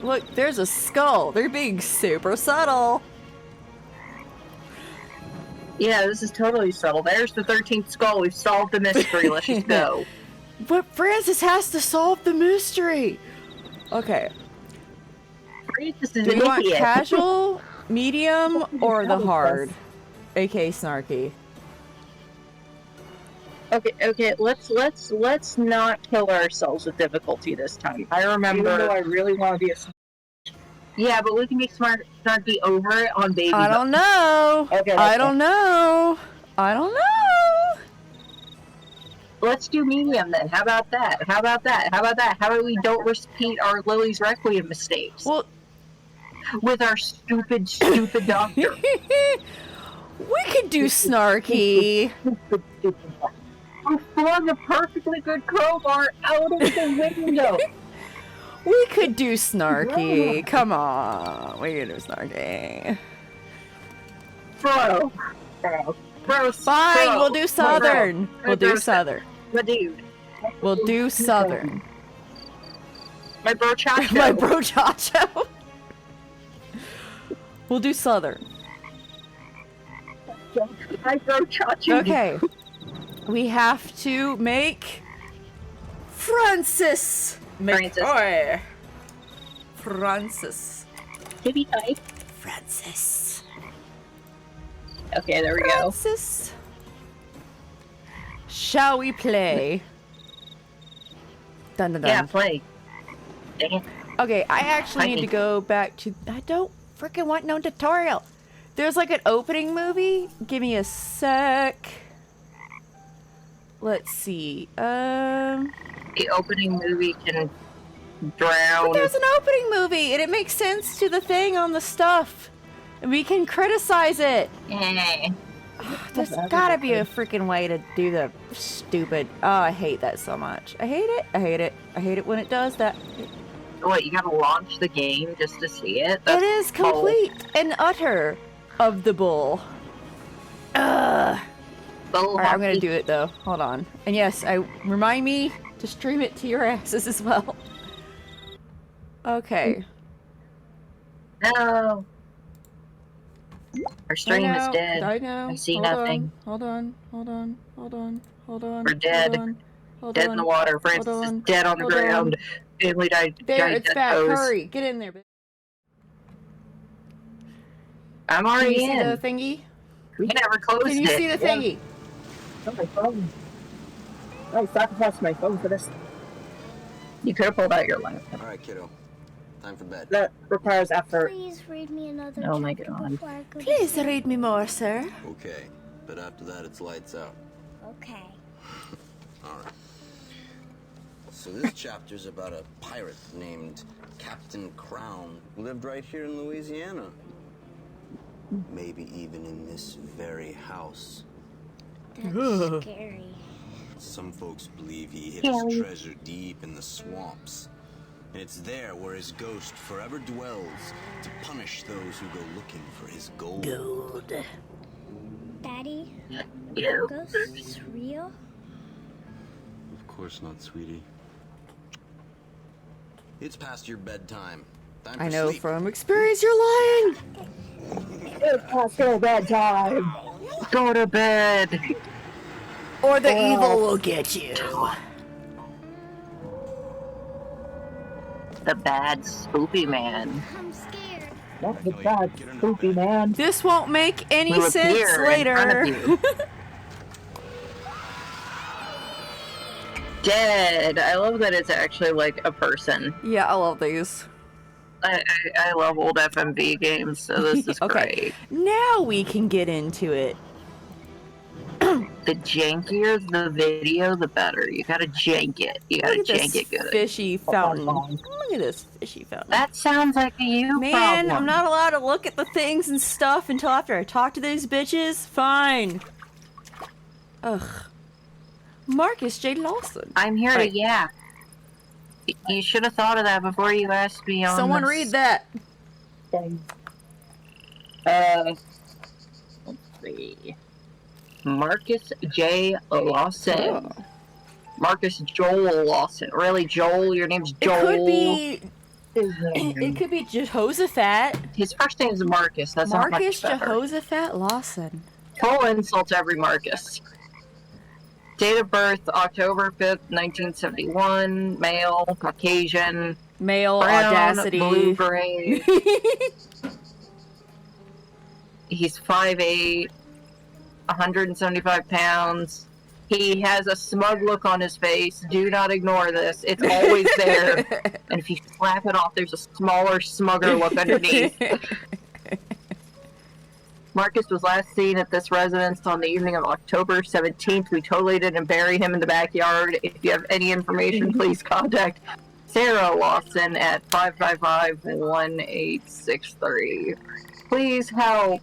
Look, there's a skull. They're being super subtle. Yeah, this is totally subtle. There's the 13th skull. We've solved the mystery. Let's just go. But Francis has to solve the mystery. Okay. Francis is Do an you want idiot. casual, medium, or the hard? AK snarky. Okay, let's not kill ourselves with difficulty this time. I remember. Even though I really want to be a. Yeah, but we can be snarky over it on baby. I don't know. Okay, I don't know. I don't know. Let's do medium then. How about that? How about we don't repeat our Lily's Requiem mistakes? Well, with our stupid doctor. We could do snarky. I flung a perfectly good crowbar out of the window. We could do snarky. Come on. We could do snarky. Bro. Fine, we'll do southern. We'll do southern. My dude. We'll do southern. My bro Chacho. My bro Chacho. We'll do southern. My bro Chacho. Okay. We have to make Francis. Francis. Maybe type. Francis. Okay, there we go. Francis. Shall we play? Dun dun dun. Yeah, play. Dang it. Okay, I actually need to go back to. I don't freaking want no tutorial. There's like an opening movie. Give me a sec. Let's see. The opening movie can drown. But there's an opening movie, and it makes sense to the thing on the stuff. And we can criticize it. There's gotta be a freaking way to do the stupid. Oh, I hate that so much. I hate it. I hate it. I hate it when it does that. What, you gotta launch the game just to see it? It is complete and utter of the bull. Ugh. Alright, I'm gonna do it though. Hold on. And yes, remind me to stream it to your asses as well. Okay. No. Our stream is dead. I know. I see Hold nothing. Hold on. We're dead. Dead in the water. Francis is dead on the Hold ground. Family died. There, died it's back. Hurry. Get in there, bitch. I'm Can already you see in. the thingy? We never closed it. Can you see the thingy? Oh, my phone. I sacrificed my phone for this. You could have pulled out your lamp. Alright, kiddo. Time for bed. That requires effort. Please read me another Oh my chapter God. before I go to Please sleep. read me more, sir. Okay, but after that it's lights out. Okay. Alright. So this chapter's about a pirate named Captain Crown who lived right here in Louisiana. Maybe even in this very house. That's scary. Some folks believe he hid his treasure deep in the swamps. And it's there where his ghost forever dwells to punish those who go looking for his gold. Daddy, Yeah. are ghosts real? Of course not, sweetie. It's past your bedtime. Time for I know sleep. from experience you're lying. It's past your bedtime. Go to bed. Or the evil will get you. The bad spoopy man. I'm scared. That's the bad, spooky man. This won't make any Will sense appear in front later. of you. Dead. I love that it's actually like a person. Yeah, I love these. I love old FMV games, so this is Okay, now we can get into it. great. The jankier the video, the better. You gotta jank it. You gotta Look at jank this it good. fishy fountain. Look at this fishy fountain. That sounds like a you Man, problem. I'm not allowed to look at the things and stuff until after I talk to these bitches? Fine. Ugh. Marcus J. Lawson. I'm here Right. to yap. You should have thought of that before you asked me on Someone this. read that. Let's see. Marcus J. Lawson. Oh. Marcus Joel Lawson. Really, Joel? Your name's Joel? It could be his name? It could be Jehoshaphat. His first name is Marcus. That's not Marcus much better. Jehoshaphat Lawson. Full insult to every Marcus. Date of birth, October 5th, 1971. Male, Caucasian. Male Brown, audacity. blue-gray. He's 5'8", 175 pounds. He has a smug look on his face. Do not ignore this. It's always there. And if you slap it off, there's a smaller, smugger look underneath. Marcus was last seen at this residence on the evening of October 17th. We totally didn't bury him in the backyard. If you have any information, please contact Sarah Lawson at 555-1863. Please help.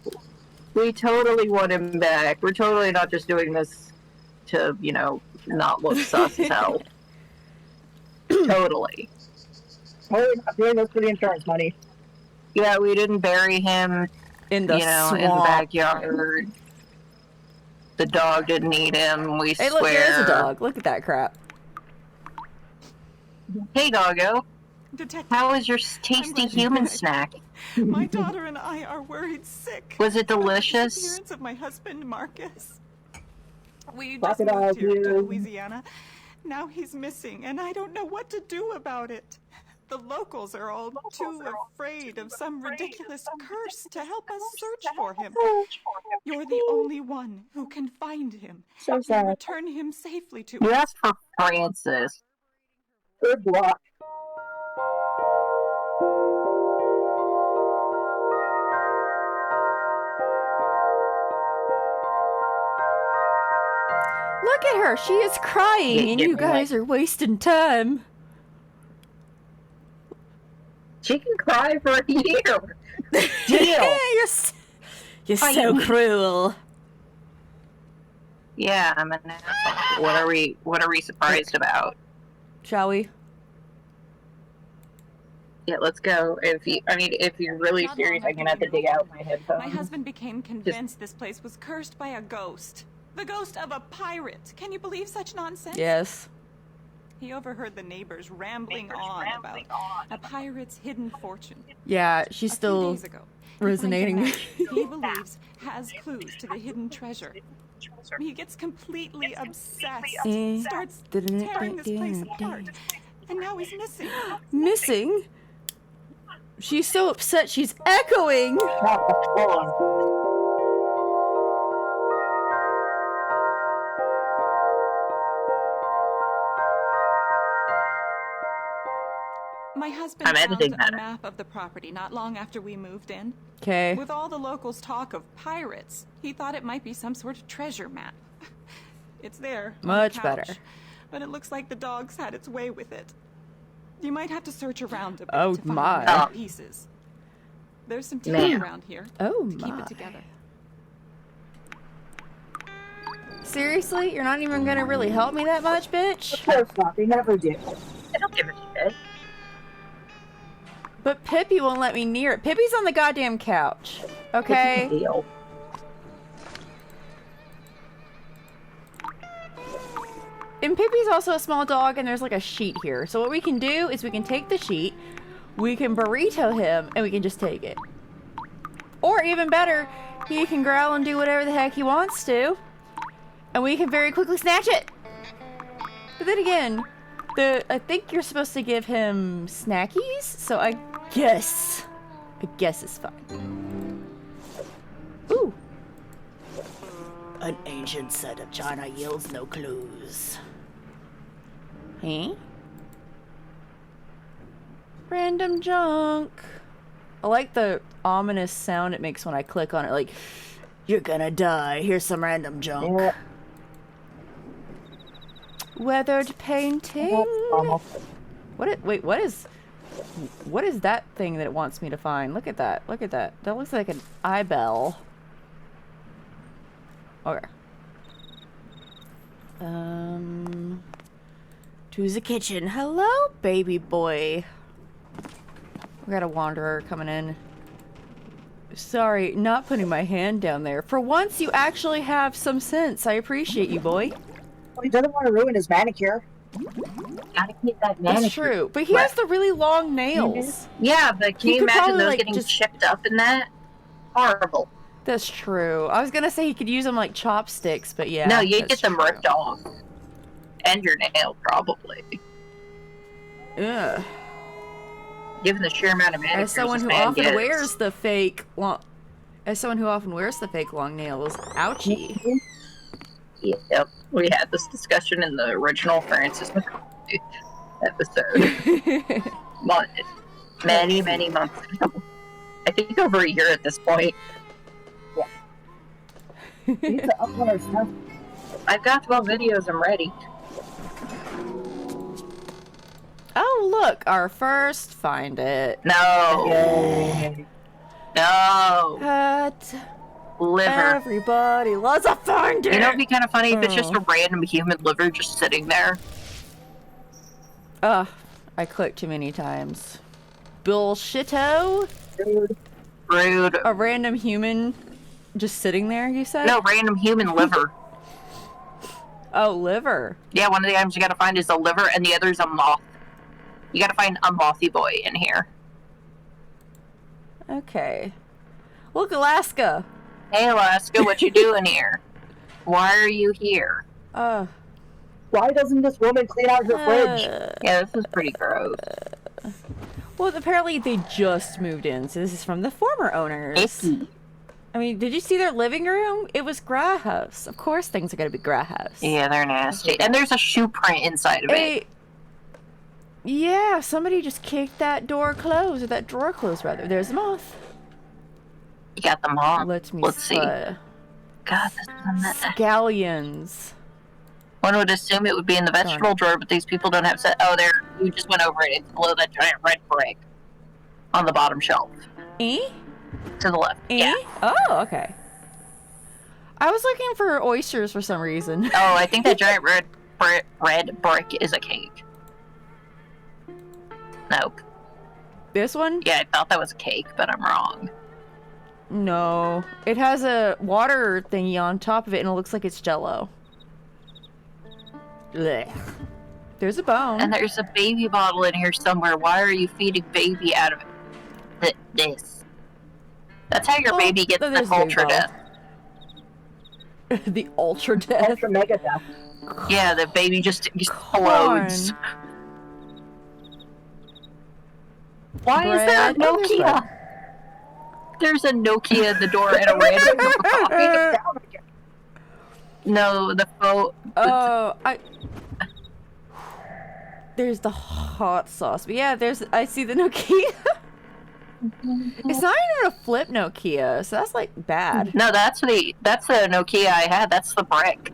We totally want him back. We're totally not just doing this to, you know, not look sus as hell. Totally. Oh, we're not doing this for the insurance money. Yeah, we didn't bury him, In the swamp. in the backyard. The dog didn't eat him, we Hey, swear. look, there's a dog. Look at that crap. Hey, doggo. Detective, How was your tasty glad you're human back. snack? my daughter and I are worried sick. Was it about the delicious? disappearance of my husband, Marcus. We just Crocodile moved here to view. Louisiana. Now he's missing, and I don't know what to do about it. The locals are all too afraid of some ridiculous curse to help us search for him. You're the only one who can find him. So and sad. return him safely to You us. asked for Francis. Good luck. Look at her. She is crying, and you guys are wasting time. She can cry for a year. You're so cruel. Yeah, I'm an asshole. What are we surprised about? Shall we? Yeah, let's go. If you're really Not serious, long I'm gonna have to after we dig out moved my in, headphones. My husband became convinced this place was cursed by a ghost. The ghost of a pirate. Can you believe such nonsense? Yes. He overheard the neighbors rambling on about a pirate's hidden fortune. Yeah, she's A few still days ago, resonating. he finds a map he believes has clues to the hidden treasure. He gets completely obsessed, starts tearing this place apart, and now he's missing. Missing? She's so upset she's echoing. My husband I'm editing found a that. map of the property not long after we moved in. Okay. With all the locals' talk of pirates, he thought it might be some sort of treasure map. It's there. on the Much couch, better. But it looks like the dog's had its way with it. You might have to search around a bit Oh to find my. the other pieces. There's some tape Man. around here Oh to keep my. it together. Seriously? You're not even gonna really help me that much, bitch? Of course not. They never do. I don't give a shit. But Pippi won't let me near it. Pippi's on the goddamn couch. Okay? Deal. And Pippi's also a small dog, and there's like a sheet here. So what we can do is we can take the sheet, we can burrito him, and we can just take it. Or even better, he can growl and do whatever the heck he wants to, and we can very quickly snatch it. But then again, I think you're supposed to give him snackies, so I guess it's fine. Ooh. An ancient set of china yields no clues. Huh? Random junk. I like the ominous sound it makes when I click on it, like, you're gonna die, here's some random junk. Yeah. Weathered painting. Wait, what is that thing that it wants me to find? Look at that. Look at that. That looks like an eye bell. Okay. To the kitchen. Hello, baby boy. We got a wanderer coming in. Sorry, not putting my hand down there. For once, you actually have some sense. I appreciate you, boy. Well, he doesn't want to ruin his manicure. gotta keep that manicure. That's true. But he has the really long nails. Yeah, but can He you could imagine probably, those like, getting just- chipped up in that? Horrible. That's true. I was gonna say he could use them like chopsticks, but yeah. No, you'd that's get them true. ripped off. And your nail, probably. Ugh. Given the sheer amount of manicures As someone this who man often gets. wears the fake long, nails, ouchie. Yep, we had this discussion in the original Francis McCoy episode. Many, many months ago. I think over a year at this point. We need to upload our stuff. I've got 12 videos, I'm ready. Oh, look, our first find it. No. Yay. No. But Liver. everybody loves a find it. You know, it'd be kind of funny if it's just Oh. a random human liver just sitting there. Ugh, I clicked too many times. Bullshitto? Rude. A random human just sitting there, you said? No, random human liver. Oh, liver. Yeah, one of the items you gotta find is a liver, and the other is a moth. You gotta find a mothy boy in here. Okay. Look, Alaska. Hey, Alaska, what you doing here? Why are you here? Why doesn't this woman clean out her fridge? Yeah, this is pretty gross. Well, apparently they just moved in, so this is from the former owners. Icky. I mean, did you see their living room? It was grass. Of course things are gonna be grass. Yeah, they're nasty. And there's a shoe print inside of it. Hey, yeah, somebody just kicked that door closed, or that drawer closed, rather. There's a moth. You got them all. Let's see. God, this is a mess. Scallions. One would assume it would be in the vegetable drawer, but these people don't have set. Oh, there. You just went over it. It's below that giant red brick on the bottom shelf. Eh? To the left. Eh? Yeah. Oh, okay. I was looking for oysters for some reason. Oh, I think that giant red brick is a cake. Nope. This one? Yeah, I thought that was cake, but I'm wrong. No. It has a water thingy on top of it, and it looks like it's Jell-O. Blech. There's a bone. And there's a baby bottle in here somewhere. Why are you feeding baby out of this? That's how your baby gets the there's ultra baby death. The ultra death. Ultra mega death. Yeah, the baby just explodes. Why is there a Bread. Oh, there's Nokia? bread. There's a Nokia at the door and a random cup of coffee. No, the phone. Oh, there's the hot sauce. But yeah, I see the Nokia. It's not even a flip Nokia, so that's like bad. No, that's the Nokia I had. That's the brick.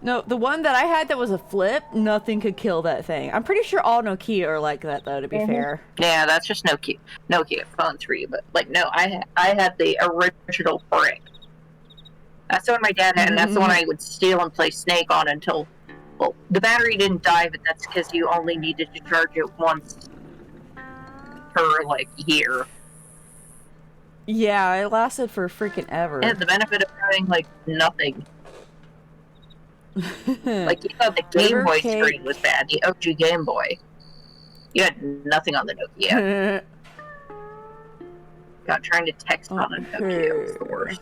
No, the one that I had that was a flip, nothing could kill that thing. I'm pretty sure all Nokia are like that, though, to be fair. Yeah, that's just Nokia phone 3. But like, no, I had the original brick. That's the one my dad had, and that's the one I would steal and play Snake on until, well, the battery didn't die, but that's because you only needed to charge it once per, like, year. Yeah, it lasted for freaking ever. It had the benefit of having, like, nothing. Like, you thought the Game Boy screen was bad, the OG Game Boy. You had nothing on the Nokia. God, trying to text on a Nokia was the worst.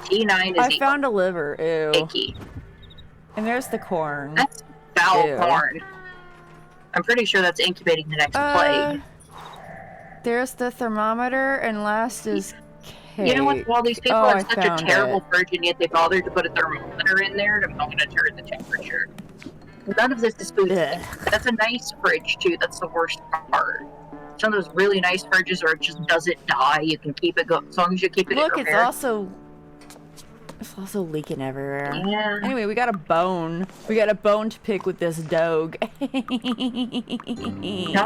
T9 is I found a liver. Ew. icky. And there's the corn. That's foul Ew. corn. I'm pretty sure that's incubating the next plague. There's the thermometer, and last is cake. You know what? All these people Oh, have I such a found terrible it. fridge, and yet they bothered to put a thermometer in there to monitor the temperature. None of this is food. Ugh. That's a nice fridge, too. That's the worst part. Some of those really nice fridges where it just doesn't die. You can keep it going as long as you keep it Look, in it's repair. also leaking everywhere. Yeah. Anyway, we got a bone. We got a bone to pick with this dog. Come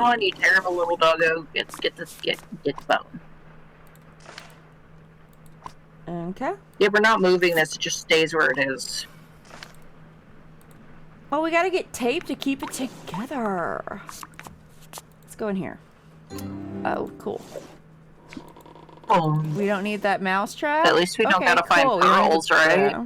on, you terrible little doggo. Get the bone. Okay. Yeah, we're not moving this. It just stays where it is. Well, we gotta get tape to keep it together. Let's go in here. Oh, cool. Oh. We don't need that mouse trap? At least we don't gotta find We don't need pearls, the right? trap.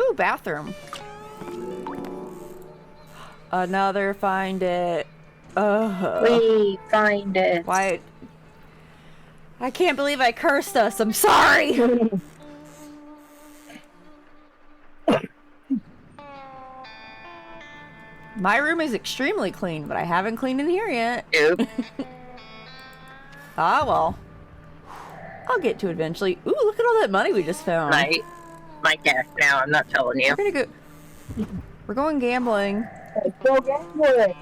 Ooh, bathroom. Another find it. We find it. Why? I can't believe I cursed us. I'm sorry. My room is extremely clean, but I haven't cleaned in here yet. Oop. Ah, well. I'll get to it eventually. Ooh, look at all that money we just found. My cash now, I'm not telling you. We're gonna go. We're going gambling. Let's go gambling.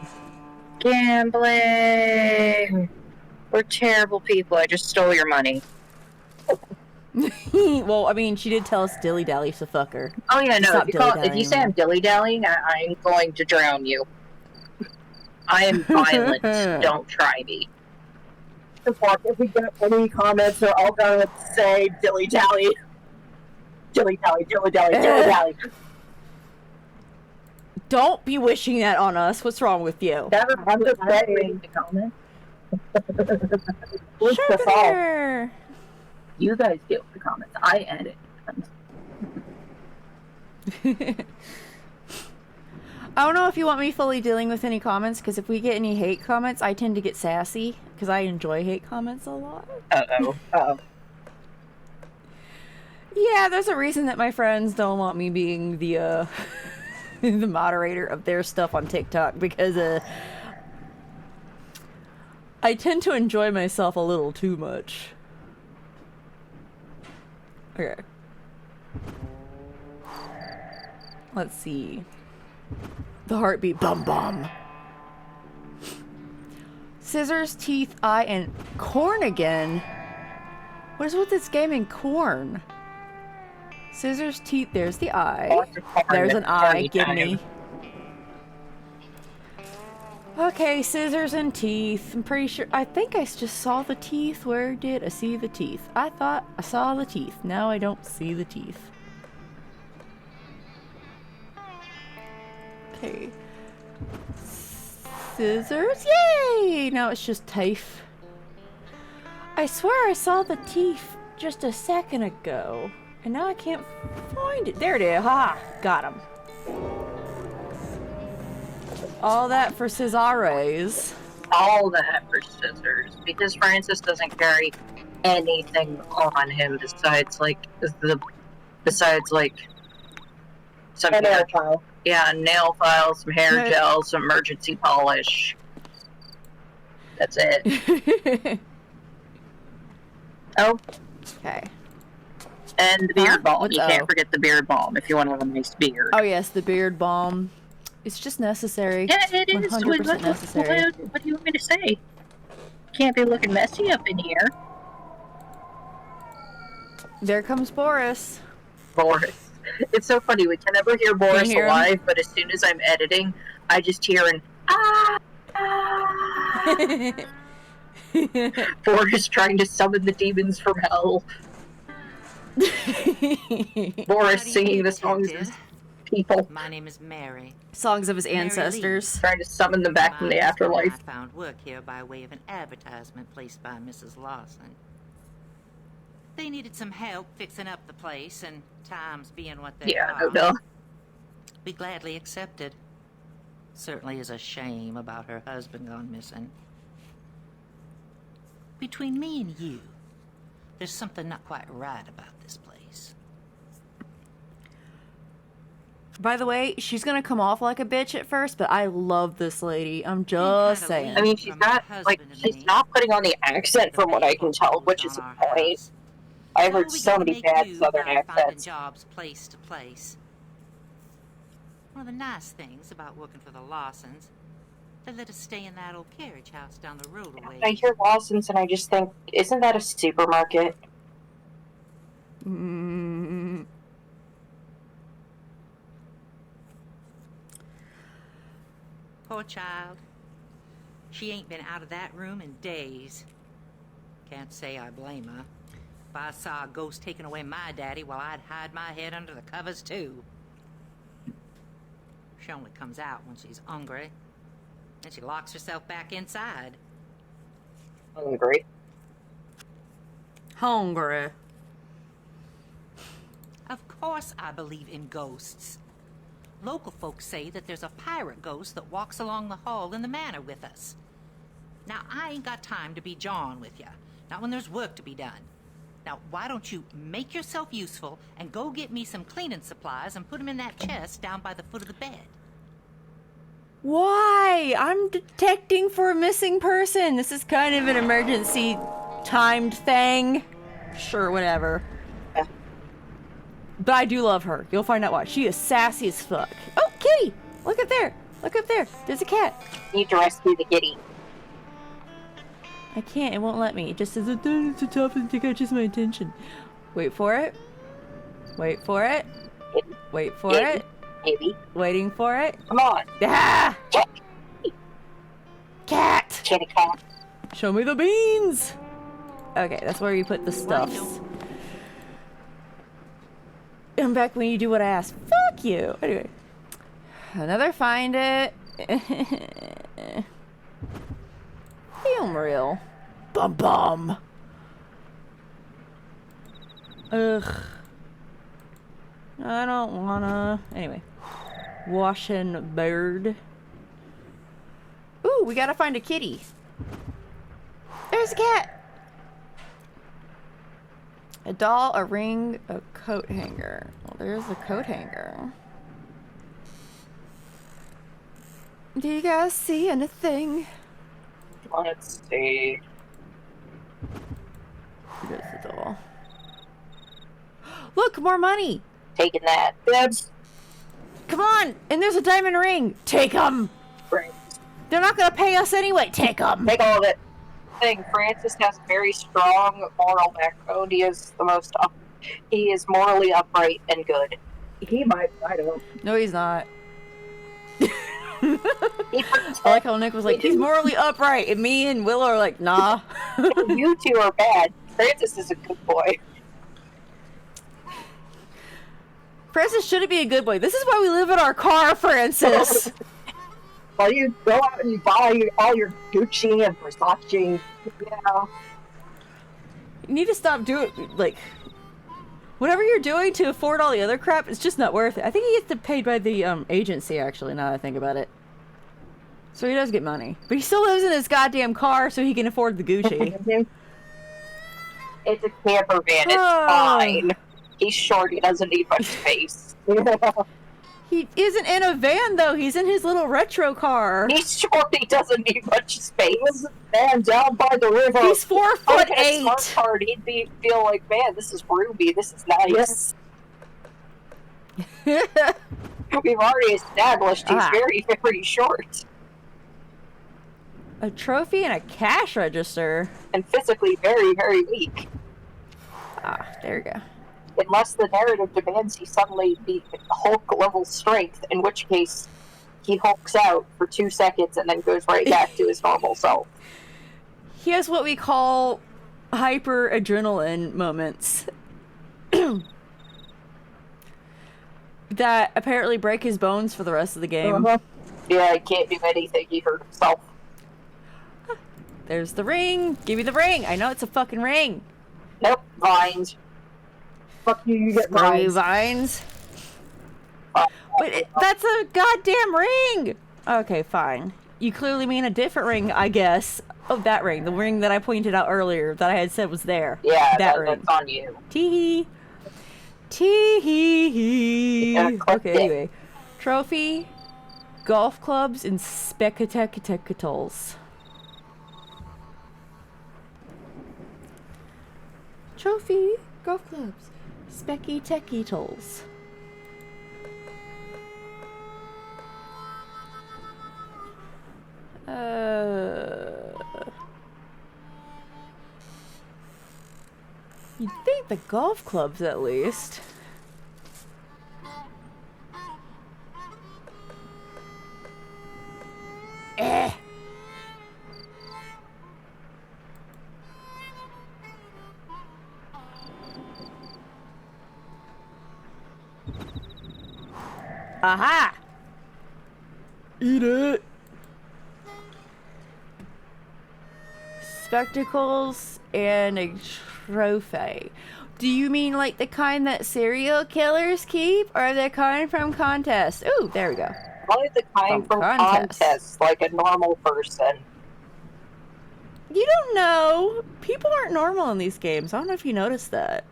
Gambling. We're terrible people. I just stole your money. Well, I mean, she did tell us dilly dally, so fuck her. Oh yeah, no. Stop If you say I'm dilly-dallying, I'm going to drown you. I am violent. Don't try me. If we get any comments, they're all gonna say dilly dally. Dilly dally, dilly dally, dilly dally. Don't be wishing that on us. What's wrong with you? Never have to say. The comment. Sure. You guys deal with the comments. I edit. I don't know if you want me fully dealing with any comments, because if we get any hate comments, I tend to get sassy, because I enjoy hate comments a lot. Uh-oh. Yeah, there's a reason that my friends don't want me being the, the moderator of their stuff on TikTok, because, I tend to enjoy myself a little too much. Okay. Let's see. The heartbeat. Bum bum. Scissors, teeth, eye, and corn again? What is with this game and corn? Scissors, teeth, there's the eye. There's an eye, give me. Okay, scissors and teeth. I'm pretty sure. I think I just saw the teeth. Where did I see the teeth? I thought I saw the teeth. Now I don't see the teeth. Okay. Scissors. Yay! Now it's just teeth. I swear I saw the teeth just a second ago. And now I can't find it. There it is. Ha! Got him. All that for scissors. All that for scissors. Because Francis doesn't carry anything on him besides some nail file. Yeah, nail files, some hair gel, some emergency polish. That's it. Oh. Okay. And the beard balm. What's You can't forget the beard balm if you want to have a nice beard. Oh yes, the beard balm. It's just necessary. Yeah, it is. 100% necessary. What do you want me to say? Can't be looking messy up in here. There comes Boris. Boris. It's so funny. We can never hear Boris hear alive, but as soon as I'm editing, I just hear an Boris trying to summon the demons from hell. Boris singing the songs of his people. My name is Mary. Songs of his ancestors. Trying to summon them back from the afterlife. I found work here by way of an advertisement placed by Mrs. Lawson. They needed some help fixing up the place, and times being what they are. No. We gladly accepted. Certainly is a shame about her husband gone missing. Between me and you, there's something not quite right about this place. By the way, she's gonna come off like a bitch at first, but I love this lady. I'm just saying. I mean, she's not putting on the accent from what I can tell, which is a point. I've heard so many bad southern accents. Jobs place to place. One of the nice things about working for the Lawsons, they let us stay in that old carriage house down the road a ways. I hear Lawson's and I just think, isn't that a supermarket? Poor child. She ain't been out of that room in days. Can't say I blame her. If I saw a ghost taking away my daddy, well, I'd hide my head under the covers, too. She only comes out when she's hungry. Then she locks herself back inside. Hungry. Hungry. Of course I believe in ghosts. Local folks say that there's a pirate ghost that walks along the hall in the manor with us. Now, I ain't got time to be jawing with you, not when there's work to be done. Now, why don't you make yourself useful and go get me some cleaning supplies and put them in that chest down by the foot of the bed? Why? I'm detecting for a missing person. This is kind of an emergency timed thing. Sure, whatever. But I do love her. You'll find out why. She is sassy as fuck. Oh, kitty! Look up there. Look up there. There's a cat. Need to rescue the kitty. I can't. It won't let me. It just says, it's a tough thing to catches my attention. Wait for it. Wait for it. Kitty. Wait for Kitty. it. Kitty. Waiting for it. Come on. Ah! Cat! Kitty cat. Show me the beans! Okay, that's where you put the stuffs. I'm back when you do what I ask. Fuck you! Anyway. Another find it. Film reel. Bum bum. Ugh. I don't wanna. Anyway. Washing bird. Ooh, we gotta find a kitty. There's a cat. A doll, a ring, a coat hanger. Well, there's a coat hanger. Do you guys see anything? Let's see. There's the doll. Look, more money. Taking that. Dibs. Come on, and there's a diamond ring. Take them. Right. They're not gonna pay us anyway. Take them. Take all of it. Thing. Francis has a very strong moral backbone. He is the most he is morally upright and good. He might, I don't. No, he's not. I like how Nick was like, he's morally upright, and me and Willow are like, nah. You two are bad. Francis is a good boy. Francis shouldn't be a good boy. This is why we live in our car, Francis. While you go out and you buy all your Gucci and Versace, You need to stop doing, like, whatever you're doing to afford all the other crap, it's just not worth it. I think he gets paid by the agency, actually, now that I think about it. So he does get money. But he still lives in his goddamn car so he can afford the Gucci. It's a camper van, it's fine. He's short, he doesn't need much space. He isn't in a van, though. He's in his little retro car. He's short, he doesn't need much space. Man, down by the river. He's 4'8". Smart card, he'd feel like, man, this is roomy, this is nice. We've already established he's very, very short. A trophy and a cash register. And physically very, very weak. Ah, there we go. Unless the narrative demands he suddenly be Hulk-level strength, in which case he hulks out for 2 seconds and then goes right back to his normal self. He has what we call hyper adrenaline moments that apparently break his bones for the rest of the game. Yeah, he can't do anything. He hurt himself. There's the ring. Give me the ring. I know it's a fucking ring. Nope, vines. Fuck you, you get Screw you, vines. vines. But that's a goddamn ring! Okay, fine. You clearly mean a different ring, I guess. Oh, that ring. The ring that I pointed out earlier that I had said was there. Yeah, that ring. That's on you. Tee-hee. Tee-hee-hee. Okay, anyway. Trophy, golf clubs, and spectacles. Trophy, golf clubs, spectacles. You'd think the golf clubs at least. Aha! Eat it! Spectacles and a trophy. Do you mean like the kind that serial killers keep, or the kind from contests? Ooh, there we go. Probably the kind from contests, like a normal person. You don't know. People aren't normal in these games. I don't know if you noticed that.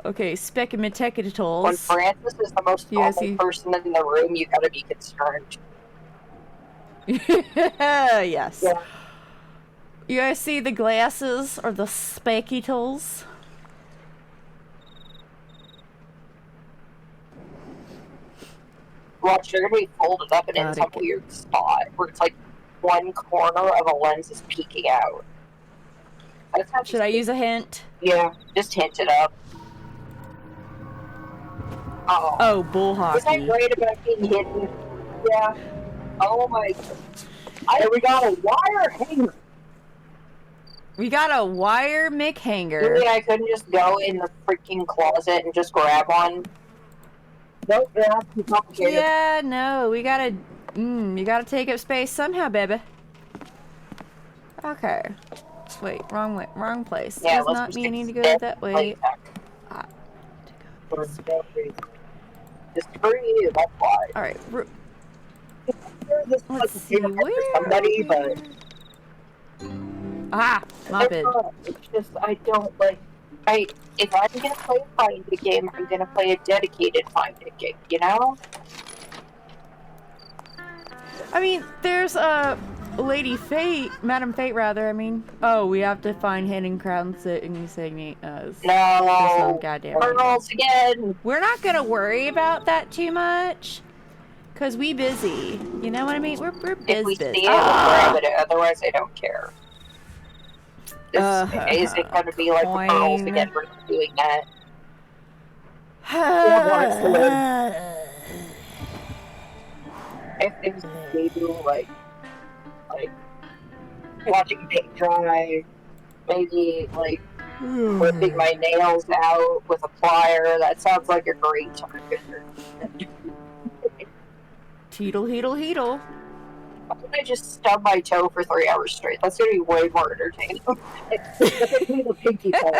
Okay, Specumitecatals. When Francis is the most normal person in the room, you gotta be concerned. Yes. Yeah. You guys see the glasses or the Specumitals? Watch, they're gonna be folded up and in some weird spot where it's like one corner of a lens is peeking out. Should I use a hint? Yeah, just hint it up. Oh, bull hockey. Isn't that great about being hidden? Yeah. Oh my. We got a wire hanger. We got a wire Mick hanger. You mean I couldn't just go in the freaking closet and just grab one? Nope, that's too complicated. Yeah, no, we gotta. You gotta take up space somehow, baby. Okay. Wait, wrong way, wrong place. Yeah, does not mean need to go that way. Just for you, that's why. Alright, let's see where. Somebody, but my bad. It's just I don't like. If I'm gonna play a find a game, I'm gonna play a dedicated find a game. You know. I mean, there's a Lady Fate, Madam Fate, rather. I mean, oh, we have to find hidden crowns that insignate us. No, goddamn girls again. We're not gonna worry about that too much, cause we busy. You know what I mean? We're busy. If we see it, we'll grab it. Otherwise, I don't care. Is it going to be like the girls again for doing that? I think they do like watching paint dry, maybe like ripping my nails out with a plier. That sounds like a great target. Heedle, heedle, heedle. Why don't I just stub my toe for 3 hours straight? That's gonna be way more entertaining. It's gonna be the pinky toe.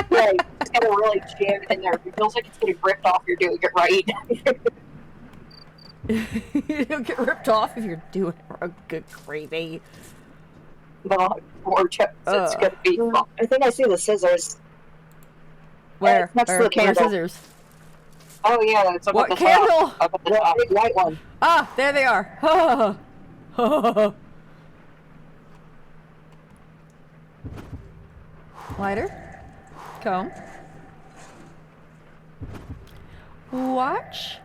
Right, it's gonna really jam in there. If it feels like it's getting ripped off, you're doing it right. You'll get ripped off if you're doing a good gravy. No, more chips. It's gonna be fun. I think I see the scissors. Where? Next to the candle. Where scissors? Oh yeah, it's up what at the candle? top. Up at the top. Big white one. Ah, there they are. Lighter. Comb. Watch.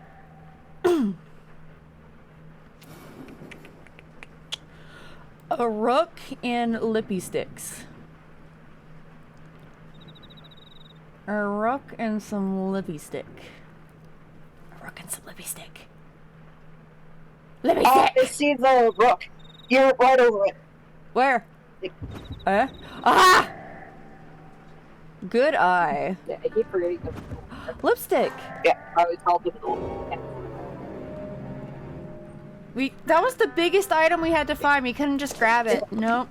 A rook and lippy sticks. A rook and some lippy stick. A rook and some lippy stick. Lippy stick! I see the rook. You're right over it. Where? Ah! Good eye. Yeah, I keep forgetting them. Lipstick. Yeah, I always called them the lipstick. That was the biggest item we had to find. We couldn't just grab it. No,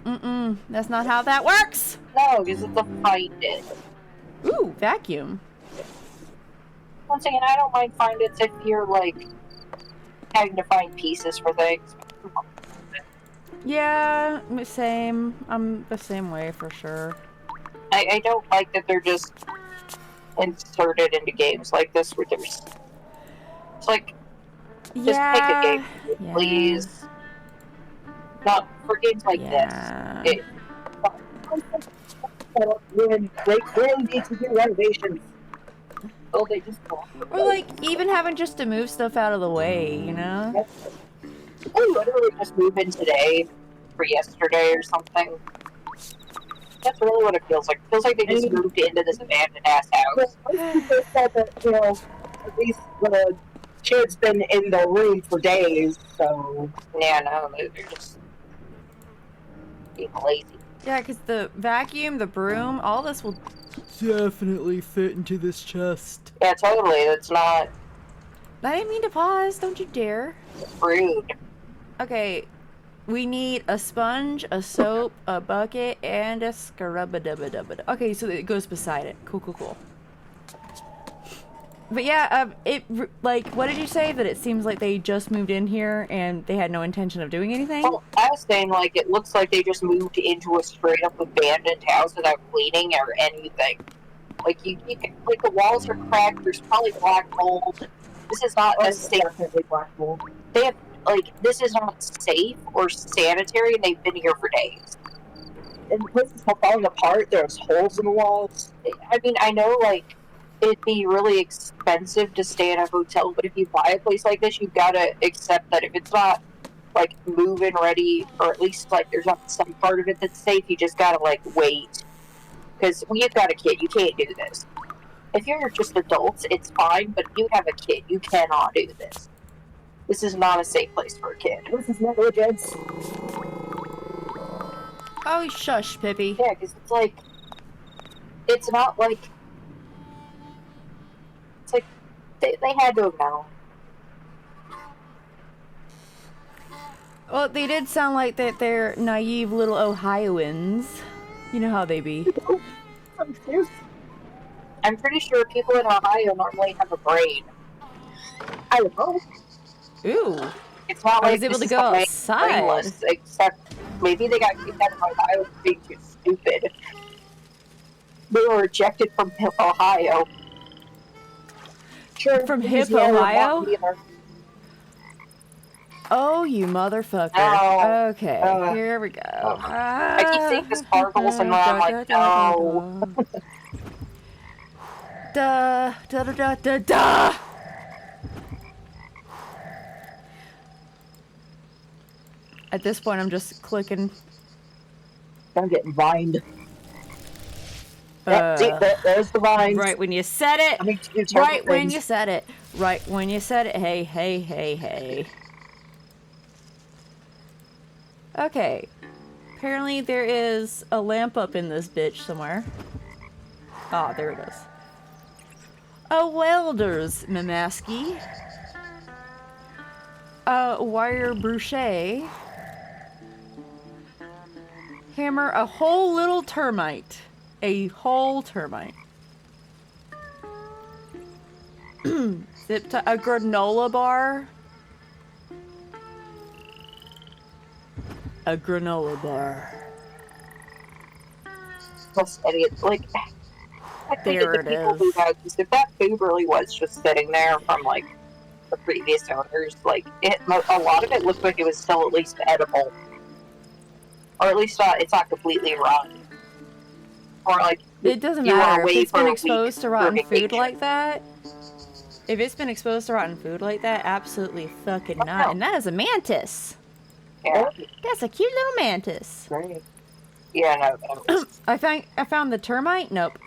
that's not how that works. No, because it's a find it. Ooh, vacuum. Once again, I don't mind find it if you're like having to find pieces for things. Yeah, same. I'm the same way for sure. I don't like that they're just inserted into games like this where there's. It's like. Just pick a game, please. Not for games like this. When they really need to do renovations. Oh, they just or like even having just to move stuff out of the way, you know? They literally just move in today for yesterday or something. That's really what it feels like. It feels like they just moved into this abandoned ass house. They said that, you know, at least the kid's been in the room for days, so yeah, no, they're just being lazy. Yeah, because the vacuum, the broom, all this will definitely fit into this chest. Yeah, totally. That's not. I didn't mean to pause. Don't you dare. Rude. Okay. We need a sponge, a soap, a bucket, and a scrub-a-dub-a-dub-a-dub. Okay, so it goes beside it. Cool, cool, cool. But yeah, like, what did you say? That it seems like they just moved in here and they had no intention of doing anything? Well, I was saying, like, it looks like they just moved into a straight-up abandoned house without cleaning or anything. Like, like, the walls are cracked, there's probably black mold. This is not a safe... black mold. They have, like, this is not safe or sanitary, and they've been here for days. And the place is falling apart, there's holes in the walls. I mean, I know, like, it'd be really expensive to stay in a hotel, but if you buy a place like this, you've got to accept that if it's not, like, move-in ready, or at least, like, there's not some part of it that's safe, you just gotta, like, wait. Because when you've got a kid, you can't do this. If you're just adults, it's fine, but if you have a kid, you cannot do this. This is not a safe place for a kid. This is negligence. Oh, shush, Pippi. Yeah, because it's like... It's not like... It's like... They had to have known. Well, they did sound like that they're naive little Ohioans. You know how they be. I'm pretty sure people in Ohio normally have a brain. I don't know. Ooh. It's not I like was able this to is go the outside. brainless, except maybe they got kicked out of Ohio for being too stupid. They were rejected from Ohio. Sure, From Hip, Ohio? Oh, you motherfucker. Oh, okay, here we go. I keep seeing the sparkles and I'm like, no. Da da da da da da. At this point, I'm just clicking. I'm getting vined. See, there's the vines. Right when you said it. I mean, Right when you said it. Right when you said it. Hey, hey, hey, hey. Okay. Apparently there is a lamp up in this bitch somewhere. Ah, there it is. A welder's mamaski. A wire bruchet. Hammer a whole little termite. A whole termite. Zip tie a granola bar. A granola bar. Like, I think There the it people is. who had, if that food really was just sitting there from like the previous owners, like a lot of it looked like it was still at least edible, or at least it's not completely rotten. Or like It doesn't you were matter if away it's for been a exposed week to for rotten food vacation. like that. If it's been exposed to rotten food like that, absolutely fucking not. And that is a mantis. Yeah, That's a cute little mantis. great. Yeah, no. I found the termite. Nope.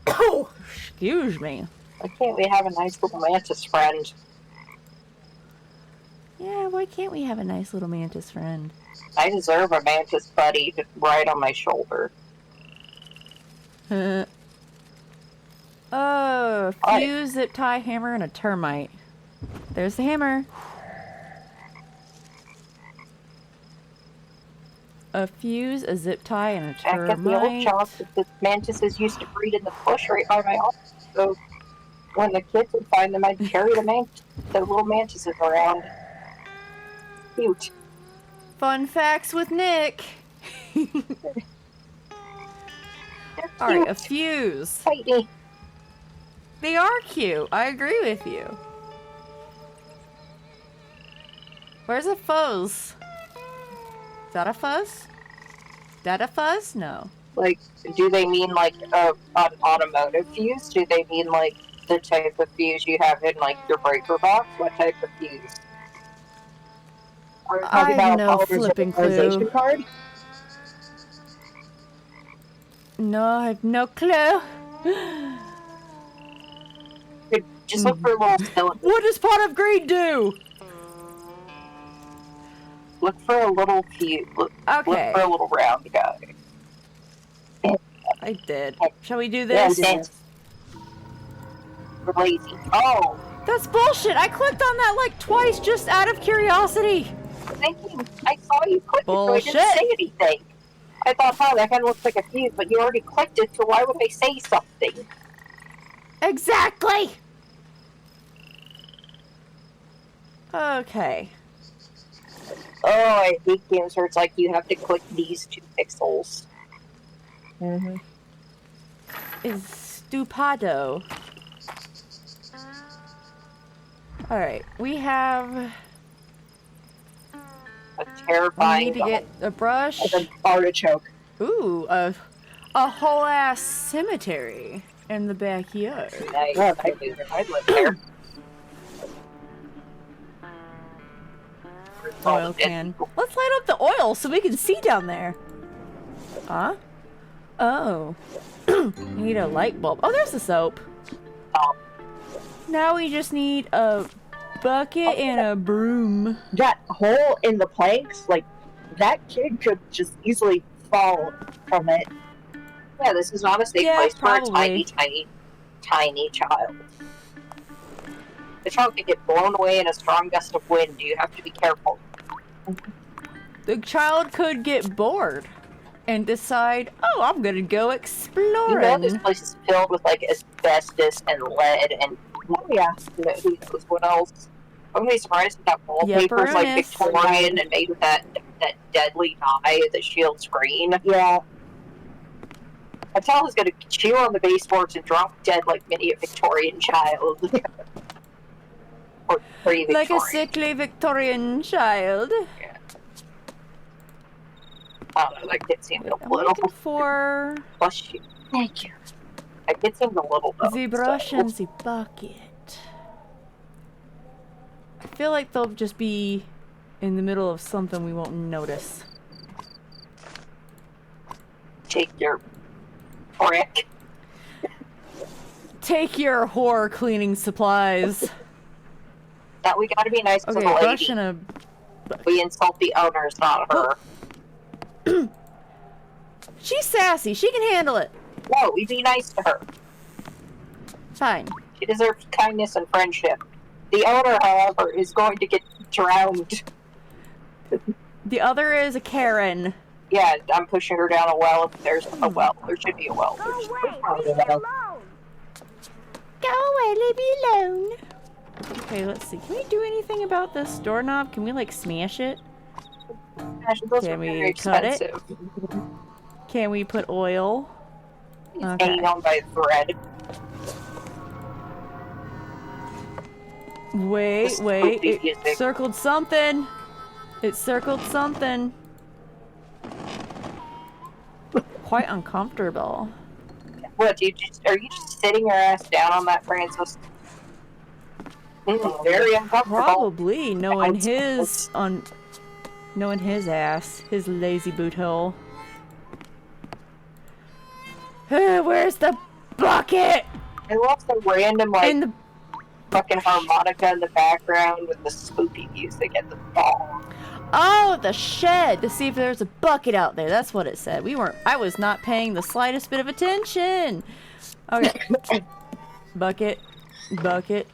Oh, excuse me. Why can't we have a nice little mantis friend? Yeah, why can't we have a nice little mantis friend? I deserve a mantis buddy to ride on my shoulder. Oh, fuse, zip tie, hammer, and a termite. There's the hammer. A fuse, a zip tie, and a Back at the old termite. shop, the mantises used to breed in the bush right by my office. So when the kids would find them, I'd carry the little mantises around. Cute. Fun facts with Nick. They're All right, a cute. fuse. Tiny. They are cute. I agree with you. Where's a fuzz? Is that a fuzz? That a fuzz? No. Like, do they mean like an automotive fuse? Do they mean like the type of fuse you have in like your breaker box? What type of fuse? Are we I talking have about no a flipping polarization clue. card? No, I have no clue. Just look for a little cylinder. What does pot of greed do? Look for a little fuse. Look Okay, for a little round guy. I did. Shall we do Yeah, this? dance. We're lazy. Oh, That's bullshit. I clicked on that like twice just out of curiosity. I saw you click it, so I didn't say anything. I thought, oh, that kind of looks like a fuse, but you already clicked it, so why would I say something? Exactly! Okay. Oh, I hate games where it's like you have to click these 2 pixels. Mm-hmm. Is stupado. Alright, we have... A terrifying We need to get a brush. like an artichoke. Ooh, a whole ass cemetery in the backyard. Nice. Yeah, I'd live there. Oil can. Let's light up the oil so we can see down there. Huh? Oh. Need a light bulb. Oh, there's the soap. Now we just need a bucket and a broom. That hole in the planks, like, that kid could just easily fall from it. Yeah, this is not a safe place for a tiny child. The child could get blown away in a strong gust of wind. You have to be careful. The child could get bored and decide, oh, I'm gonna go exploring. You know this place is filled with, like, asbestos and lead and... Oh, yeah. Who knows what else? I'm gonna be surprised if that wallpaper's, like, Victorian and made with that deadly dye, the shield screen. Yeah. A child is gonna chew on the baseboards and drop dead like many a Victorian child. Or pre-Victorian. Like a sickly Victorian child. Yeah. I don't know, that kid seemed a I'm little... looking for... Bless you. Thank you. That kid seemed a little dumb. The brush and the bucket. I feel like they'll just be in the middle of something we won't notice. Take your brick. Take your whore cleaning supplies. That we gotta be nice to the Okay, lady. brush and a... We insult the owners, not her. She's sassy. She can handle it. No, we be nice to her. Fine. She deserves kindness and friendship. The owner, however, is going to get drowned. The other is a Karen. Yeah, I'm pushing her down a well if there's a well. There should be a well. Go There's away, probably leave a me well. alone. Go away, leave me alone. Okay, let's see. Can we do anything about this doorknob? Can we, like, smash it? Gosh, those Can are we very cut it? expensive. Can we put oil? He's Okay. hanging on by a thread. Wait, This wait. spooky It music. circled something. It circled something. Quite uncomfortable. What, are you just sitting your ass down on that, Francis? Very uncomfortable. Probably knowing Outside. knowing his ass, his lazy boothole. Where's the bucket? I love the random, like, In the fucking harmonica in the background with the spooky music at the ball. Oh, the shed to see if there's a bucket out there. That's what it said. I was not paying the slightest bit of attention. Okay. Bucket, bucket, bucket,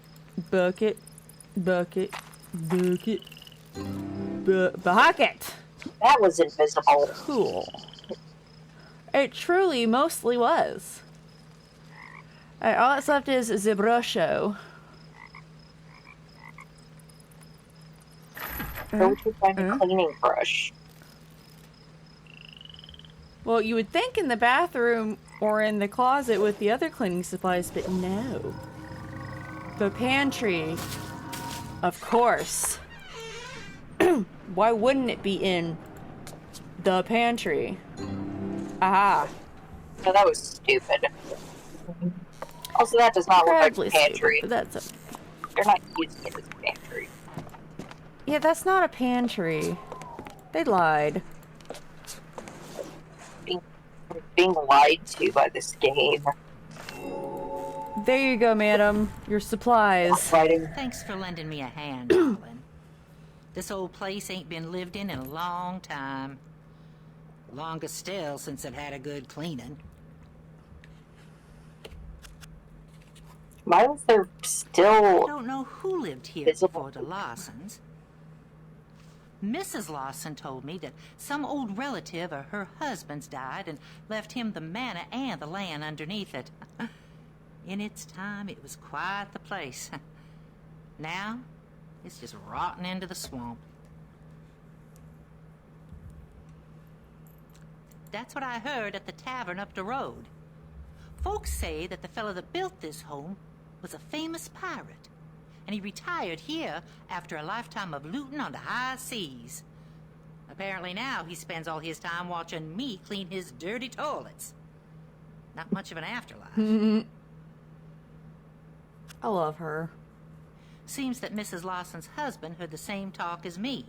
bucket, bucket, bucket. That was invisible. Cool. It truly mostly was. Alright, all that's left is the brusho. Go to find a cleaning brush. Well, you would think in the bathroom or in the closet with the other cleaning supplies, but no. The pantry. Of course. Why wouldn't it be in the pantry? Aha. So that was stupid. Also, that does not look like a Incredibly pantry. stupid, but that's They're not using it as a pantry. yeah, that's not a pantry. They lied. Being lied to by this game. There you go, madam. Your supplies. Fighting. Thanks for lending me a hand, darling. This old place ain't been lived in a long time. Longest still since I've had a good cleaning. Why was there I still... don't know who lived here Visible. before the Lawsons. Mrs. Lawson told me that some old relative of her husband's died and left him the manor and the land underneath it. In its time, it was quite the place. Now, it's just rotting into the swamp. That's what I heard at the tavern up the road. Folks say that the fellow that built this home was a famous pirate, and he retired here after a lifetime of looting on the high seas. Apparently now he spends all his time watching me clean his dirty toilets. Not much of an afterlife. I love her. Seems that Mrs. Lawson's husband heard the same talk as me.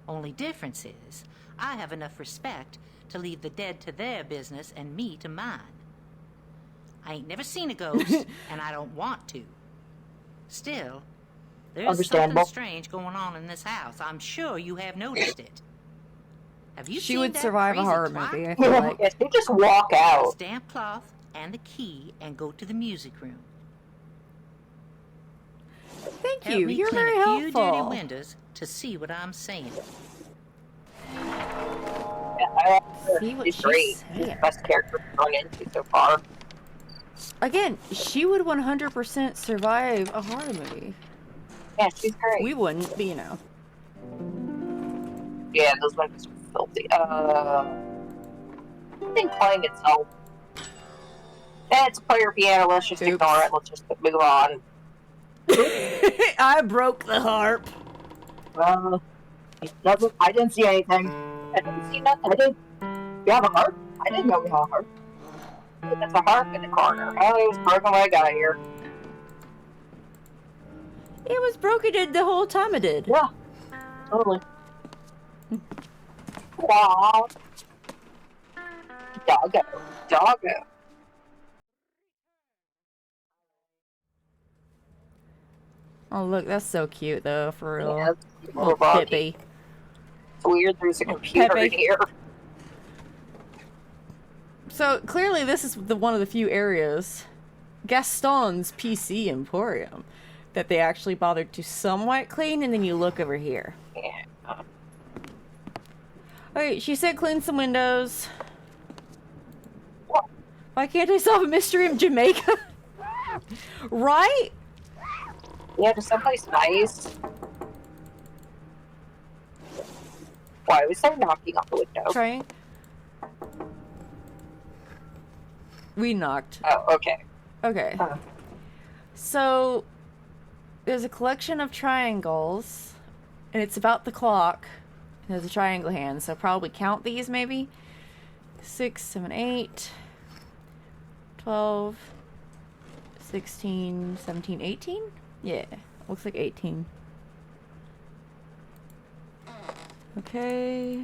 Only difference is, I have enough respect to leave the dead to their business and me to mine. I ain't never seen a ghost, and I don't want to. Still, there's something strange going on in this house. I'm sure you have noticed it. Have you She seen would that survive a crazy horror twat? movie, I feel like. Yes, you just walk out. Stamp cloth and the key and go to the music room. Thank Help you. me You're clean very a few dirty helpful. windows to see what I'm saying. See what She's she's great. She's the saying. best character to run into so far. Again, she would 100% survive a horror movie. Yeah, she's great. We wouldn't, but you know. Yeah, those ones are filthy. I think playing itself. It's a player piano. Let's just Oops. ignore it. Let's just move on. I broke the harp. It doesn't. I didn't see anything. I didn't see nothing. I didn't. You have a harp? I didn't know we had a harp. There's a harp in the corner. Oh, it was broken when I got here. It was broken the whole time it did. Yeah, totally. Wow. Doggo. Doggo. Oh, look, that's so cute, though, for real. Yeah, Little Bobby. Pippi. It's weird there's a computer in Pepe. here. So, clearly this is one of the few areas, Gaston's PC Emporium, that they actually bothered to somewhat clean, and then you look over here. Yeah. Okay, she said clean some windows. Why can't I solve a mystery in Jamaica? Right? Yeah, just someplace nice. Why was there knocking on the window? Trying. We knocked. Oh, okay. Okay. Huh. So, there's a collection of triangles, and it's about the clock. There's a triangle hand, so probably count these maybe. 6, 7, 8, 12, 16, 17, 18? Yeah, looks like 18. Okay.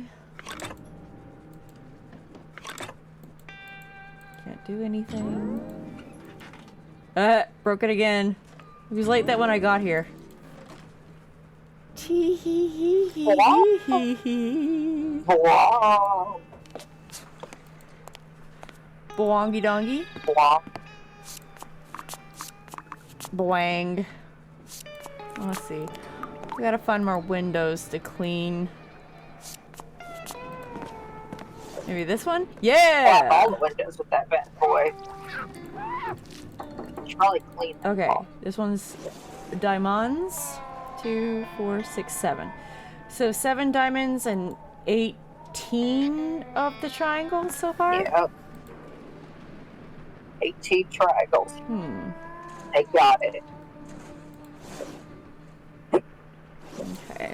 Can't do anything. Broke it again. It was like that when I got here. Tee hee hee hee hee hee. Wow. Boongy dongy. Wow. Boang. Let's see. We gotta find more windows to clean. Maybe this one? Wow, Yeah! all the windows with that bad boy. Should probably clean them Okay, all. this one's diamonds. 2, 4, 6, 7. So 7 diamonds and 18 of the triangles so far? Yep. 18 triangles. Hmm. They got it. Okay.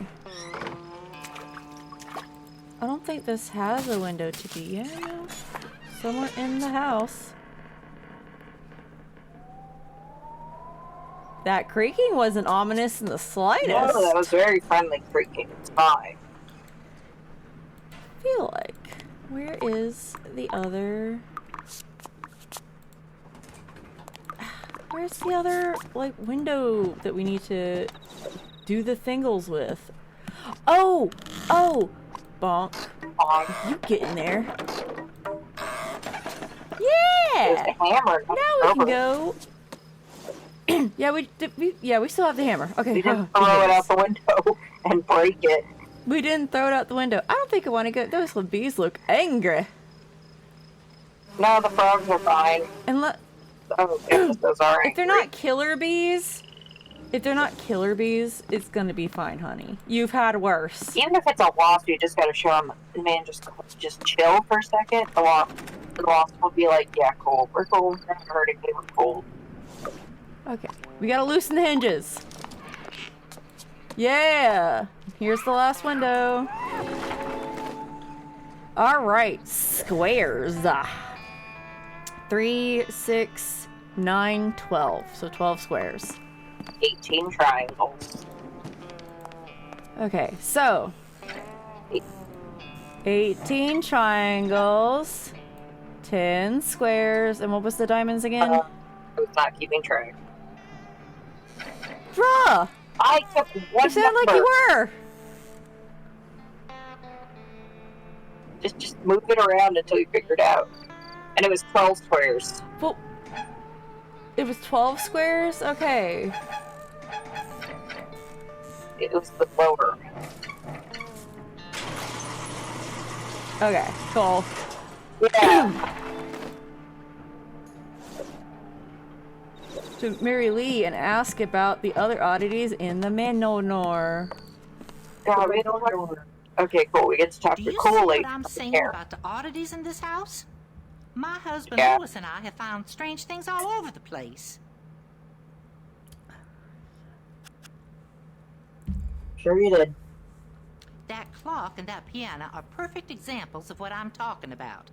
I don't think this has a window to be. Yeah, somewhere in the house. That creaking wasn't ominous in the slightest. No, that was very friendly creaking. It's fine. I feel like. Where is the other? Where's the other, like, window that we need to do the thingles with? Oh! Oh! Bonk. You get in there. There's Yeah! a hammer. Now we can go. yeah, we still have the hammer. Okay. We didn't throw it out the window and break it. We didn't throw it out the window. I don't think I want to go. Those little bees look angry. No, the frogs are fine. And Oh, goodness, those are if they're angry. not killer bees, it's gonna be fine, honey. You've had worse. Even if it's a wasp, you just gotta show them, man, just chill for a second. The wasp will be like, yeah, cool. We're cool. They're not hurting me. We're cool. Okay, we gotta loosen the hinges. Yeah! Here's the last window. Alright, squares. 3, 6, 9, 12. So 12 squares. 18 triangles. Okay, so 18 triangles, 10 squares, and what was the diamonds again? I was not keeping track. Bruh! I took one You sound like number. you were! Just move it around until you figure it out. And it was 12 squares. Well, it was 12 squares? Okay. It was the lower. Okay, cool. Yeah. To Mary Lee and ask about the other oddities in the Manor. God, we don't know. Okay, cool. We get to talk Do to you see Cool what Lady. I'm saying Here. about the oddities in this house? My husband Yeah. Louis and I have found strange things all over the place. Sure you did. That clock and that piano are perfect examples of what I'm talking about.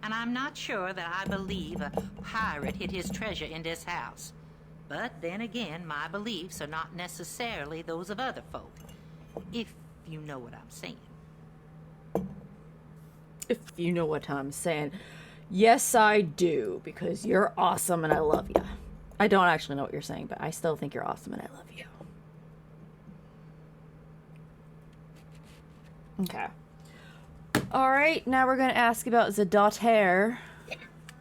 And I'm not sure that I believe a pirate hid his treasure in this house. But then again, my beliefs are not necessarily those of other folk. If you know what I'm saying. If you know what I'm saying. Yes, I do, because you're awesome and I love you. I don't actually know what you're saying, but I still think you're awesome and I love you. Okay. Alright, now we're going to ask about the daughter.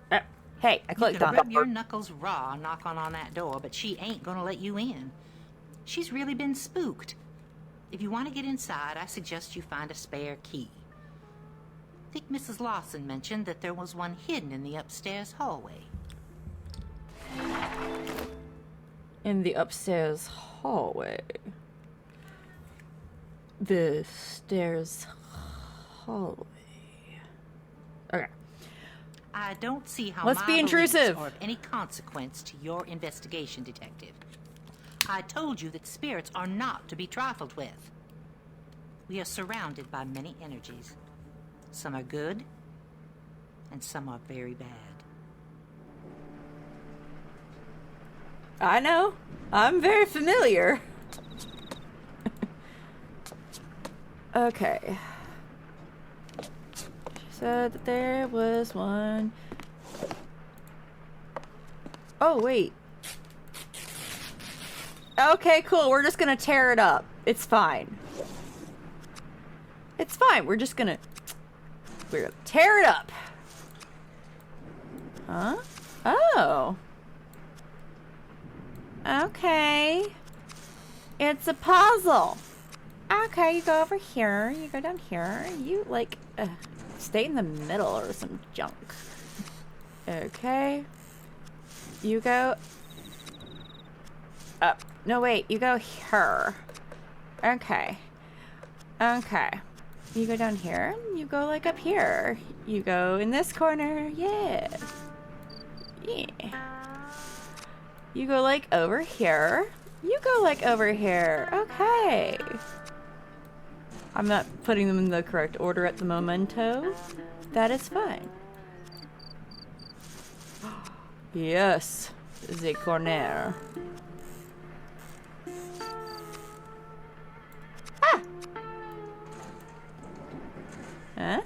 Hey, I You clicked can on rub it. your knuckles raw knocking on that door, but she ain't gonna let you in. She's really been spooked. If you want to get inside, I suggest you find a spare key. I think Mrs. Lawson mentioned that there was one hidden in the upstairs hallway. In the upstairs hallway. The stairs hallway. Okay. I don't see how Let's my be beliefs intrusive. are of any consequence to your investigation, detective. I told you that spirits are not to be trifled with. We are surrounded by many energies. Some are good, and some are very bad. I know. I'm very familiar. Okay. She said that there was one. Oh, wait. Okay, cool. We're just gonna tear it up. It's fine. It's fine. We're gonna tear it up. Huh? Oh. Okay. It's a puzzle. Okay, you go over here. You go down here. You, like, stay in the middle or some junk. Okay. You go up. No, wait. You go here. Okay. Okay. You go down here. You go, like, up here. You go in this corner. Yeah. Yeah. You go, like, over here. You go, like, over here. Okay. I'm not putting them in the correct order at the momento. That is fine. Yes. The corner. Ah! Huh?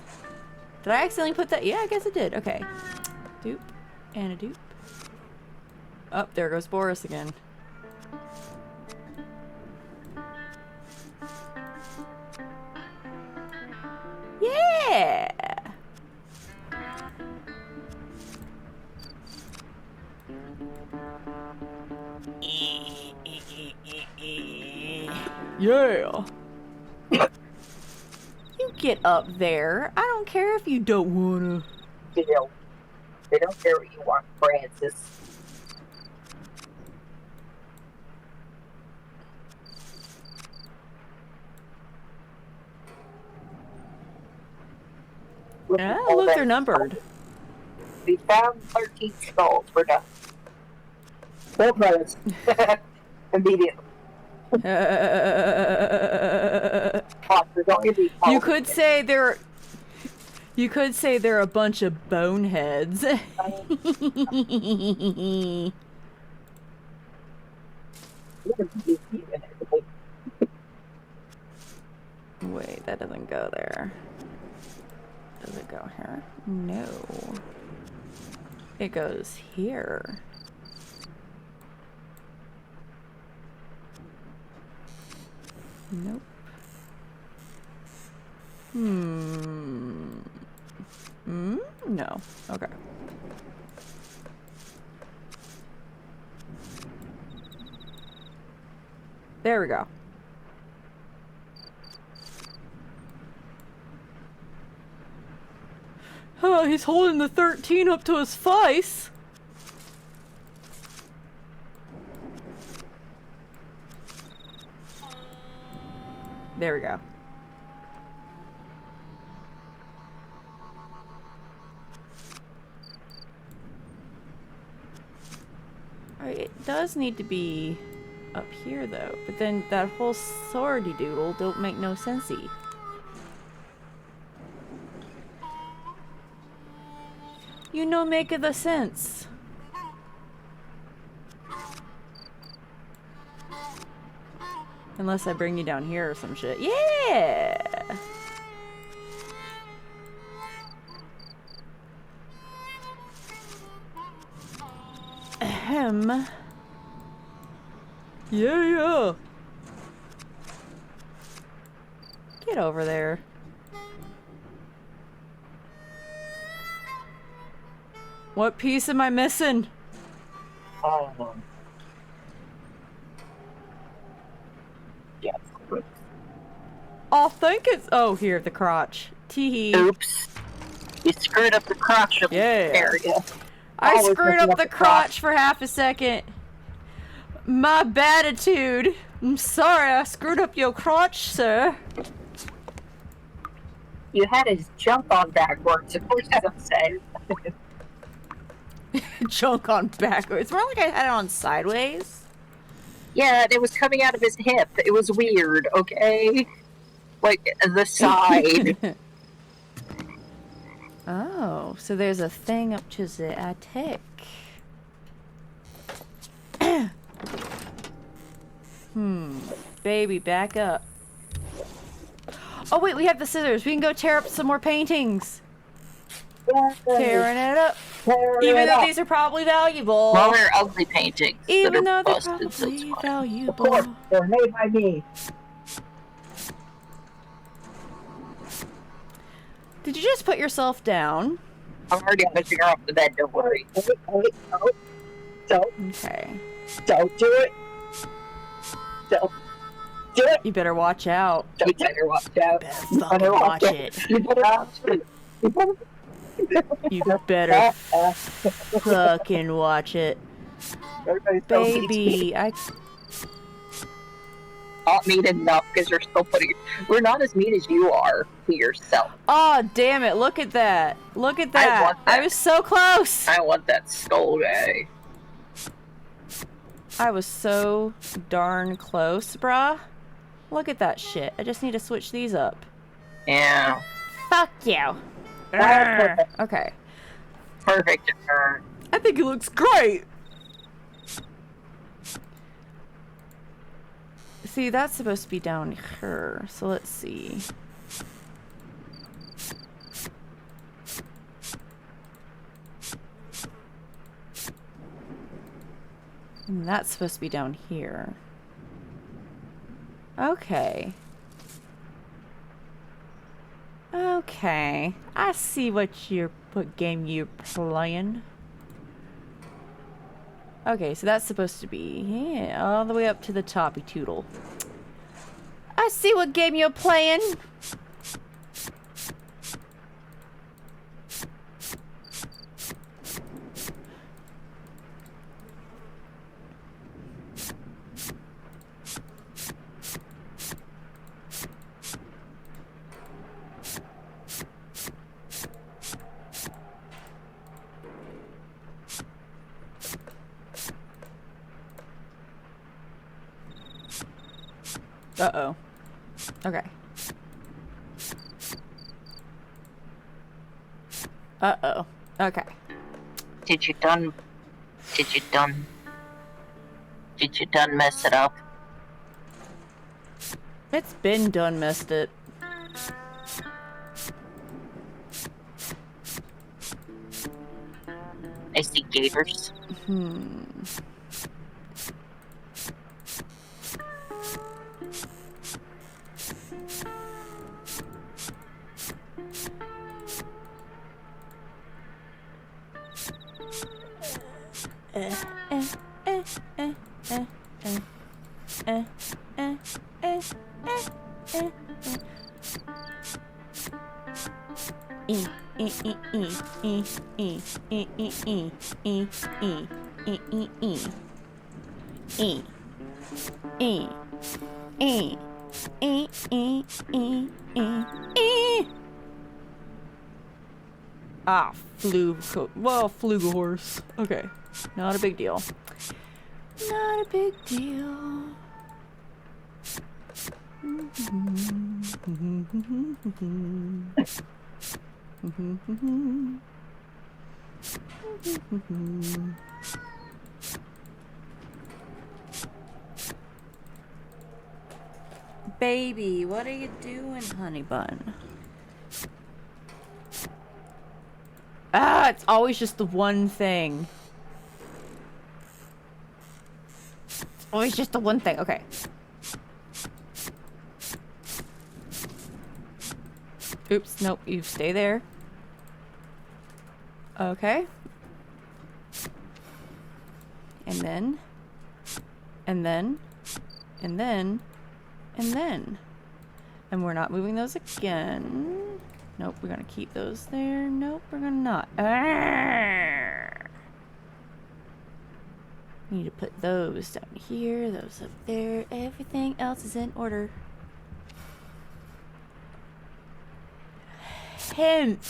Did I accidentally put that? Yeah, I guess I did. Okay. Doop. And a doop. Oh, there goes Boris again. Yeah! Yeah! get up there. I don't care if you don't wanna. They don't care what you want, Francis. Oh, look, they're numbered. We found 13 skulls. We're done. Full credits. Immediately. You could say they're. You could say they're a bunch of boneheads. Wait, that doesn't go there. Does it go here? No. It goes here. Nope. No. Okay. There we go. Oh, he's holding the 13 up to his face. There we go. It does need to be up here though, but then that whole swordy doodle don't make no sensey. You no make the sense. Unless I bring you down here or some shit. Yeah! Ahem. Yeah! Get over there. What piece am I missing? Yeah. I think it's... Oh, here, the crotch. Teehee. Oops. You screwed up the crotch of the area. I screwed up the crotch for half a second. My baditude. I'm sorry, I screwed up your crotch, sir. You had his junk on backwards, of course I'm saying. Junk on backwards. It's more like I had it on sideways. Yeah, it was coming out of his hip. It was weird, okay? Like, the side. Oh, so there's a thing up to the attic. Baby, back up. Oh wait, we have the scissors. We can go tear up some more paintings. Tearing it up. Even though these are probably valuable. Well, they're ugly paintings. Even though they're busted, probably Of valuable. course, they're made by me. Did you just put yourself down? I'm already pushing her off the bed, don't worry. Don't. Okay. Don't do it. Don't do it. You better watch out. You better watch out. You better fucking watch it. You better watch it. You better fucking watch it. Baby, I... Not mean enough because you're still putting... We're not as mean as you are to yourself. Oh, damn it. Look at that. Look at that. I was so close. I want that skull guy. I was so darn close, bruh. Look at that shit. I just need to switch these up. Yeah. Fuck you. Okay. Perfect. I think it looks great. See, that's supposed to be down here. So let's see. And that's supposed to be down here. Okay. Okay. I see what game you're playing. Okay, so that's supposed to be all the way up to the toppy toodle. I see what game you're playing. Uh-oh. Okay. Uh-oh. Okay. Did you done mess it up? It's been done messed it. I see gators. Ah, flugehorse. Okay, not a big deal. Not a big deal. Baby, what are you doing, honey bun? Ah, it's always just the one thing. It's always just the one thing. Okay. Oops, nope, you stay there. Okay. And then. And then. And then. And then. And we're not moving those again. Nope, we're gonna keep those there. Nope, we're gonna not. Arrgh. We need to put those down here, those up there. Everything else is in order. Hemp.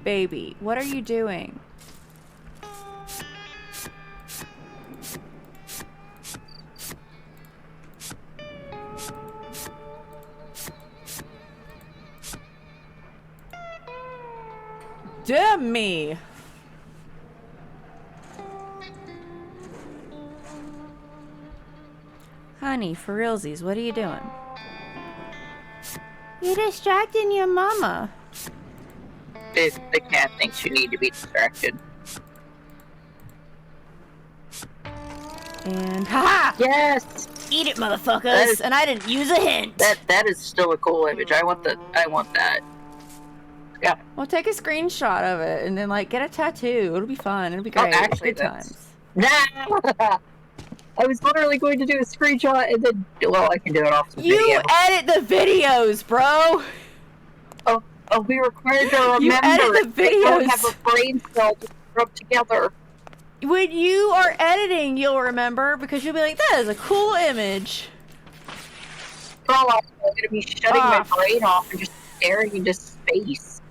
Baby, what are you doing? Damn me! Honey, for realsies, what are you doing? You're distracting your mama. The cat thinks you need to be distracted. And haha! Yes! Eat it, motherfuckers! And I didn't use a hint. That is still a cool image. I want that. Yeah. Well, take a screenshot of it and then like get a tattoo. It'll be fun. It'll be great. Actually, good times. Nah! I was literally going to do a screenshot and then, well, I can do it off the video. You edit the videos, bro! Oh, we required to remember. You edit the videos. They don't have a brain cell to rub together. When you are editing, you'll remember because you'll be like, that is a cool image. Girl, I'm going to be shutting my brain off and just staring into space.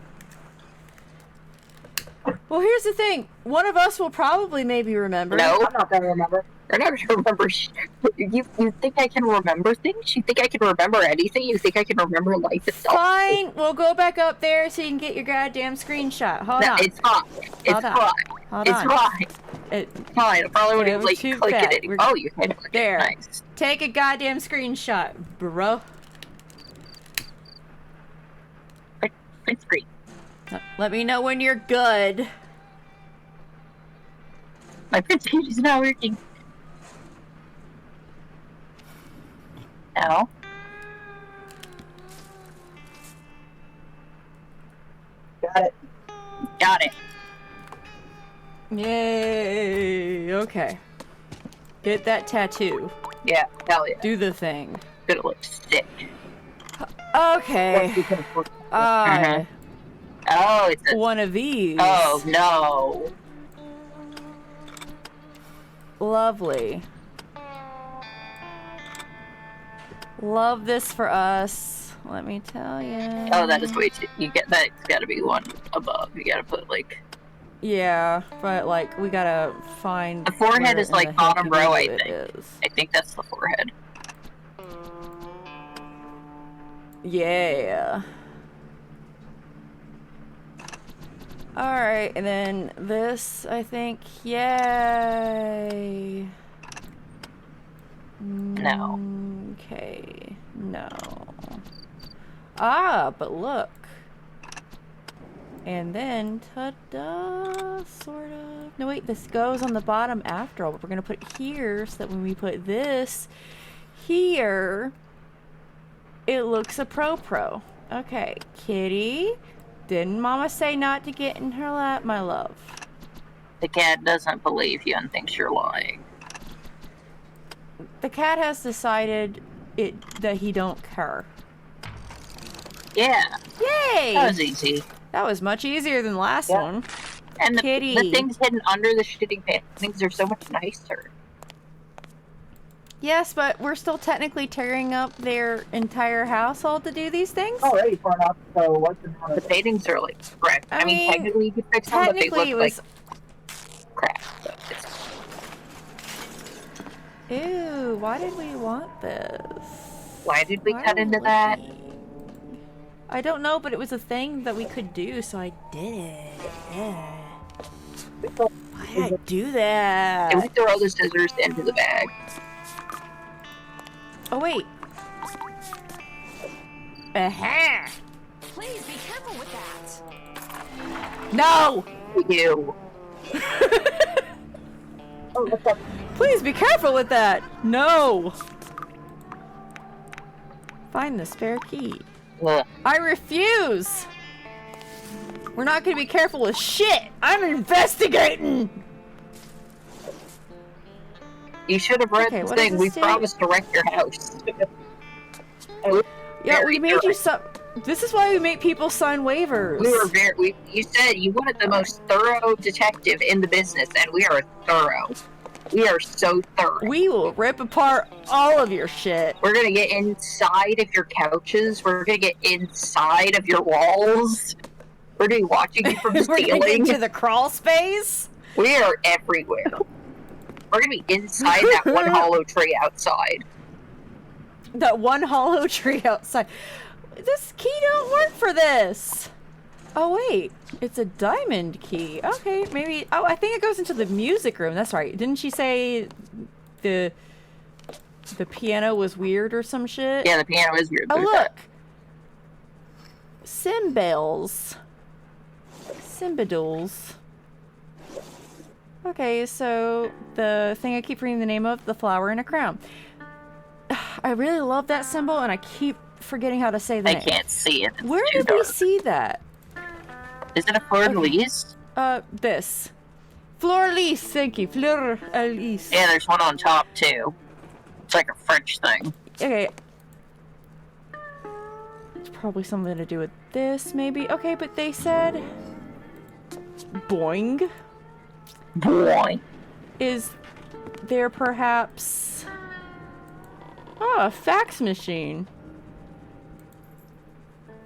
Well, here's the thing. One of us will probably maybe remember. No, I'm not going to remember. I'm not going to remember. You think I can remember things? You think I can remember anything? You think I can remember life itself? Fine. We'll go back up there so you can get your goddamn screenshot. Hold on. It's fine. It's fine. It's fine. It's fine. I probably wouldn't like click it anymore. Oh, you can click there. it. Nice. Take a goddamn screenshot, bro. Print screen. Let me know when you're good. My print screen is not working. No. Got it. Yay. Okay. Get that tattoo. Yeah, hell yeah. Do the thing. Gonna look sick. Okay. Oh, it's one of these. Oh, no. Lovely. Love this for us. Let me tell you. Oh, that is way too... That's gotta be one above. You gotta put, like... Yeah, but, like, we gotta find... The forehead is, like, bottom row, I think. Is. I think that's the forehead. Yeah. Alright, and then this, I think, yay. No. Okay, no. Ah, but look. And then, ta-da, sort of. No, wait, this goes on the bottom after all, but we're gonna put it here so that when we put this here, it looks a pro-pro. Okay, kitty. Didn't Mama say not to get in her lap, my love? The cat doesn't believe you and thinks you're lying. The cat has decided that he don't care. Yeah. Yay! That was easy. That was much easier than the last one. And the Kitty. things hidden under the shitting paintings are so much nicer. Yes, but we're still technically tearing up their entire household to do these things? Already torn up, so what's the matter? The paintings are like crap. I mean, technically you could fix them, but they technically look it was... like crap. So Ew, why did we want this? Why did we cut into would that? we? I don't know, but it was a thing that we could do, so I did it. Yeah. Why did I do that? And we throw the scissors into the bag. Oh, wait. Aha! Please be careful with that. No! You. Oh, what's up? Please be careful with that! No! Find the spare key. Ugh. I refuse! We're not gonna be careful with shit! I'm investigating! You should have read Okay, the what does thing. this We say? promised to wreck your house. Yeah, Very we made you thorough. This is why we make people sign waivers. We were you said you wanted the most thorough detective in the business, and we are thorough. We are so thorough. We will rip apart all of your shit. We're gonna get inside of your couches. We're gonna get inside of your walls. We're gonna be watching you from the We're gonna get ceiling. into the crawl space. We are everywhere. We're gonna be inside that one hollow tree outside. That one hollow tree outside. This key don't work for this. Oh wait, it's a diamond key. Okay, maybe. Oh, I think it goes into the music room. That's right. Didn't she say the piano was weird or some shit? Yeah, the piano is weird. Oh There's look, that. cymbals, cymbadoles. Okay, so the thing I keep reading the name of, the flower in a crown. I really love that symbol, and I keep forgetting how to say the I name. can't see it. It's Where too did we dark. see that? Is it a fleur-de-lis? This. Fleur-de-lis, thank you. Fleur-de-lis. Yeah, there's one on top too. It's like a French thing. Okay. It's probably something to do with this, maybe. Okay, but they said... Boing. Boy. Is there perhaps... Oh, a fax machine.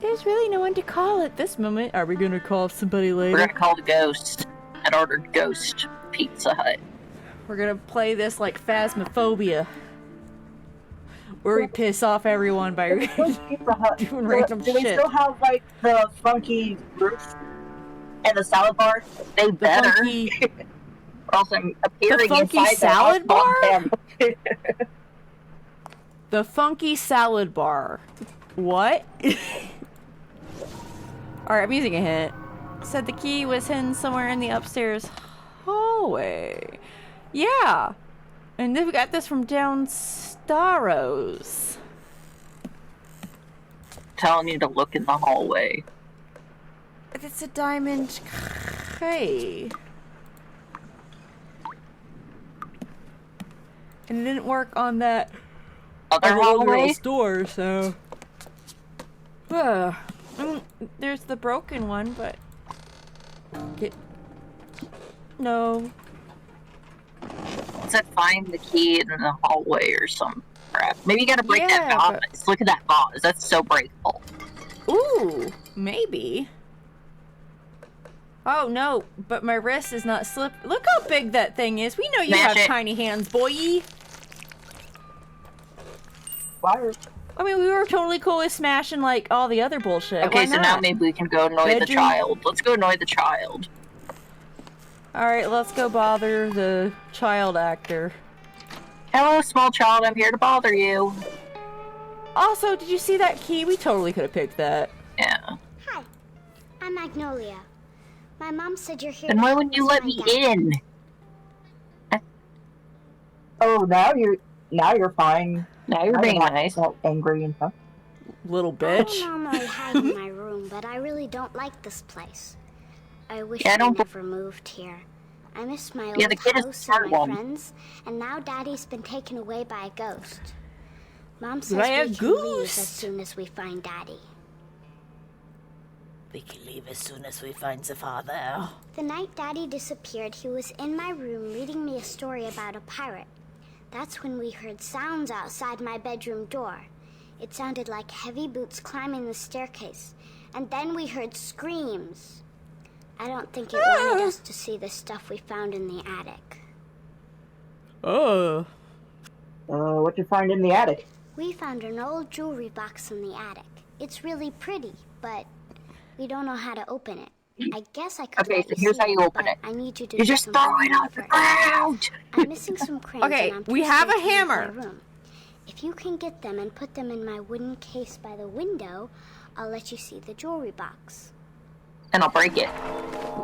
There's really no one to call at this moment. Are we gonna call somebody later? We're gonna call the ghost. I'd ordered Ghost Pizza Hut. We're gonna play this like Phasmophobia. Where we piss off everyone by Pizza Hut. doing random Do they shit. still have like the funky roof and the salad bar? They The better. funky, Or else I'm appearing funky inside salad the house bar? on them. the funky salad bar. What? Alright, I'm using a hint. Said the key was hidden somewhere in the upstairs hallway. Yeah. And then we got this from down Starros. Telling you to look in the hallway. It's a diamond key. And it didn't work on that Other little hallway? girl's door, so... There's the broken one, but... No. It said find the key in the hallway or some crap. Maybe you gotta break that Yeah, vase. Look at that vase. That's so breakable. Ooh, maybe. Oh no, but my wrist is not slip. Look how big that thing is. We know you Smash have it. tiny hands, boy. Fire. I mean, we were totally cool with smashing like all the other bullshit. Okay, Why so not? now maybe we can go annoy the Bedroom. child. Let's go annoy the child. All right, let's go bother the child actor. Hello, small child. I'm here to bother you. Also, did you see that key? We totally could have picked that. Yeah. Hi, I'm Magnolia. My mom said you're here. Then why wouldn't you let me in? Oh, now you're fine. Now you're Now being not nice. all angry and stuff. Little I bitch. don't normally hide in my room, but I really don't like this place. I wish Yeah, I I don't- never moved here. I miss my Yeah, old the kid is a house smart and my one. friends, and now Daddy's been taken away by a ghost. Mom says By a we can leave as ghost? soon as we find Daddy. We can leave as soon as we find the father. The night Daddy disappeared, he was in my room reading me a story about a pirate. That's when we heard sounds outside my bedroom door. It sounded like heavy boots climbing the staircase, and then we heard screams. I don't think it wanted us to see the stuff we found in the attic. Oh. What'd you find in the attic? We found an old jewelry box in the attic. It's really pretty, but we don't know how to open it. I guess I could Okay, let so you here's see how you open but it. I need you to You do just some throw it homework on the first. ground! I'm missing some crayons Okay, and I'm we too have scared a to leave my hammer. room. If you can get them and put them in my wooden case by the window, I'll let you see the jewelry box. And I'll break it.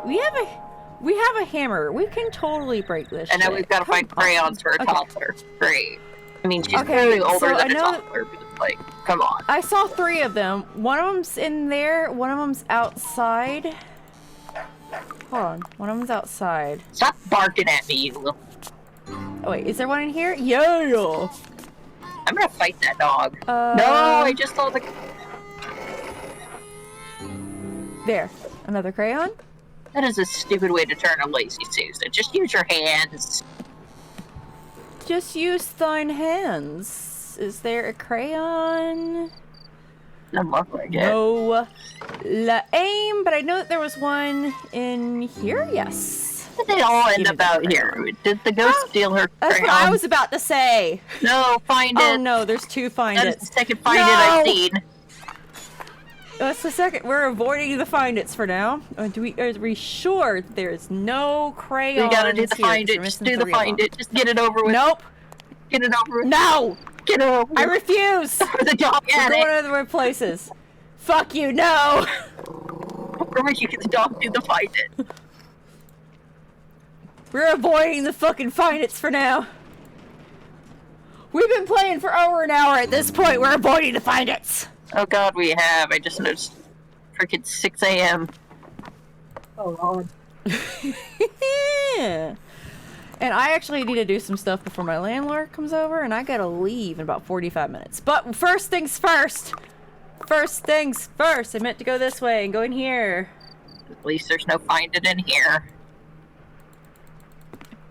We have a hammer. We can totally break this And now shit. we've got to find Come on. crayons for a Okay. toddler. Great. I mean, she's Okay, clearly older so I than a know- toddler, but like, come on. I saw 3 of them. One of them's in there. One of them's outside. Hold on. One of them's outside. Stop barking at me, you little... Oh wait, is there one in here? Yo! I'm gonna fight that dog. No, Uh, I just saw the... There. Another crayon? That is a stupid way to turn a lazy Susan. Just use your hands. Just use thine hands. Is there a crayon? Doesn't look like it. No. La aim, but I know that there was one in here. Yes. Did they all end Give me up that out here? Did the ghost steal her That's crayon? what I was about to say. No, find it. Oh no, there's 2 find That is it. the second find it I've No! seen. That's the second. We're avoiding the find it's for now. Are we sure there's no crayons? We gotta do the here? find We're it. Just missing do the 3 of find them. it. Just get it over with. Nope. Get it over with. No. Get it over I with. refuse. The dog We're at going it. other places. Fuck you. No. Or you get the dog do the find it. We're avoiding the fucking find it's for now. We've been playing for over an hour at this point. We're avoiding the find it's. Oh god, we have. I just noticed freaking 6 a.m. Oh, Lord. And I actually need to do some stuff before my landlord comes over, and I gotta leave in about 45 minutes. But first things first. First things first. I meant to go this way and go in here. At least there's no find it in here.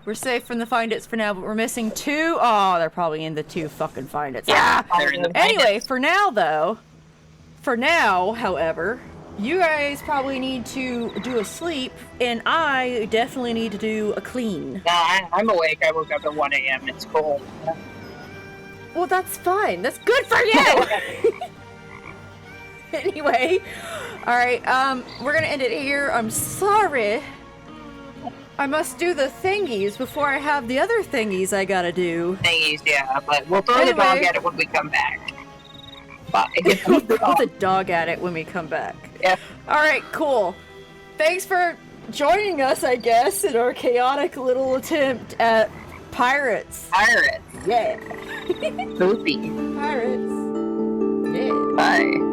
We're safe from the find it's for now, but we're missing 2. Oh, they're probably in the 2 fucking find it's. Yeah, they're in the find Anyway, it's. for now though, however, you guys probably need to do a sleep, and I definitely need to do a clean. Nah, I'm awake. I woke up at 1 a.m. It's cool. Well, that's fine. That's good for you. Anyway, all right. We're gonna end it here. I'm sorry. I must do the thingies before I have the other thingies I gotta do. Thingies, yeah, but we'll throw the dog Anyway. at it when we come back. Bye. We'll throw the dog at it when we come back. Yeah. All right, cool. Thanks for joining us, I guess, in our chaotic little attempt at pirates. Pirates. Yeah. Poopy. Pirates. Yeah. Bye.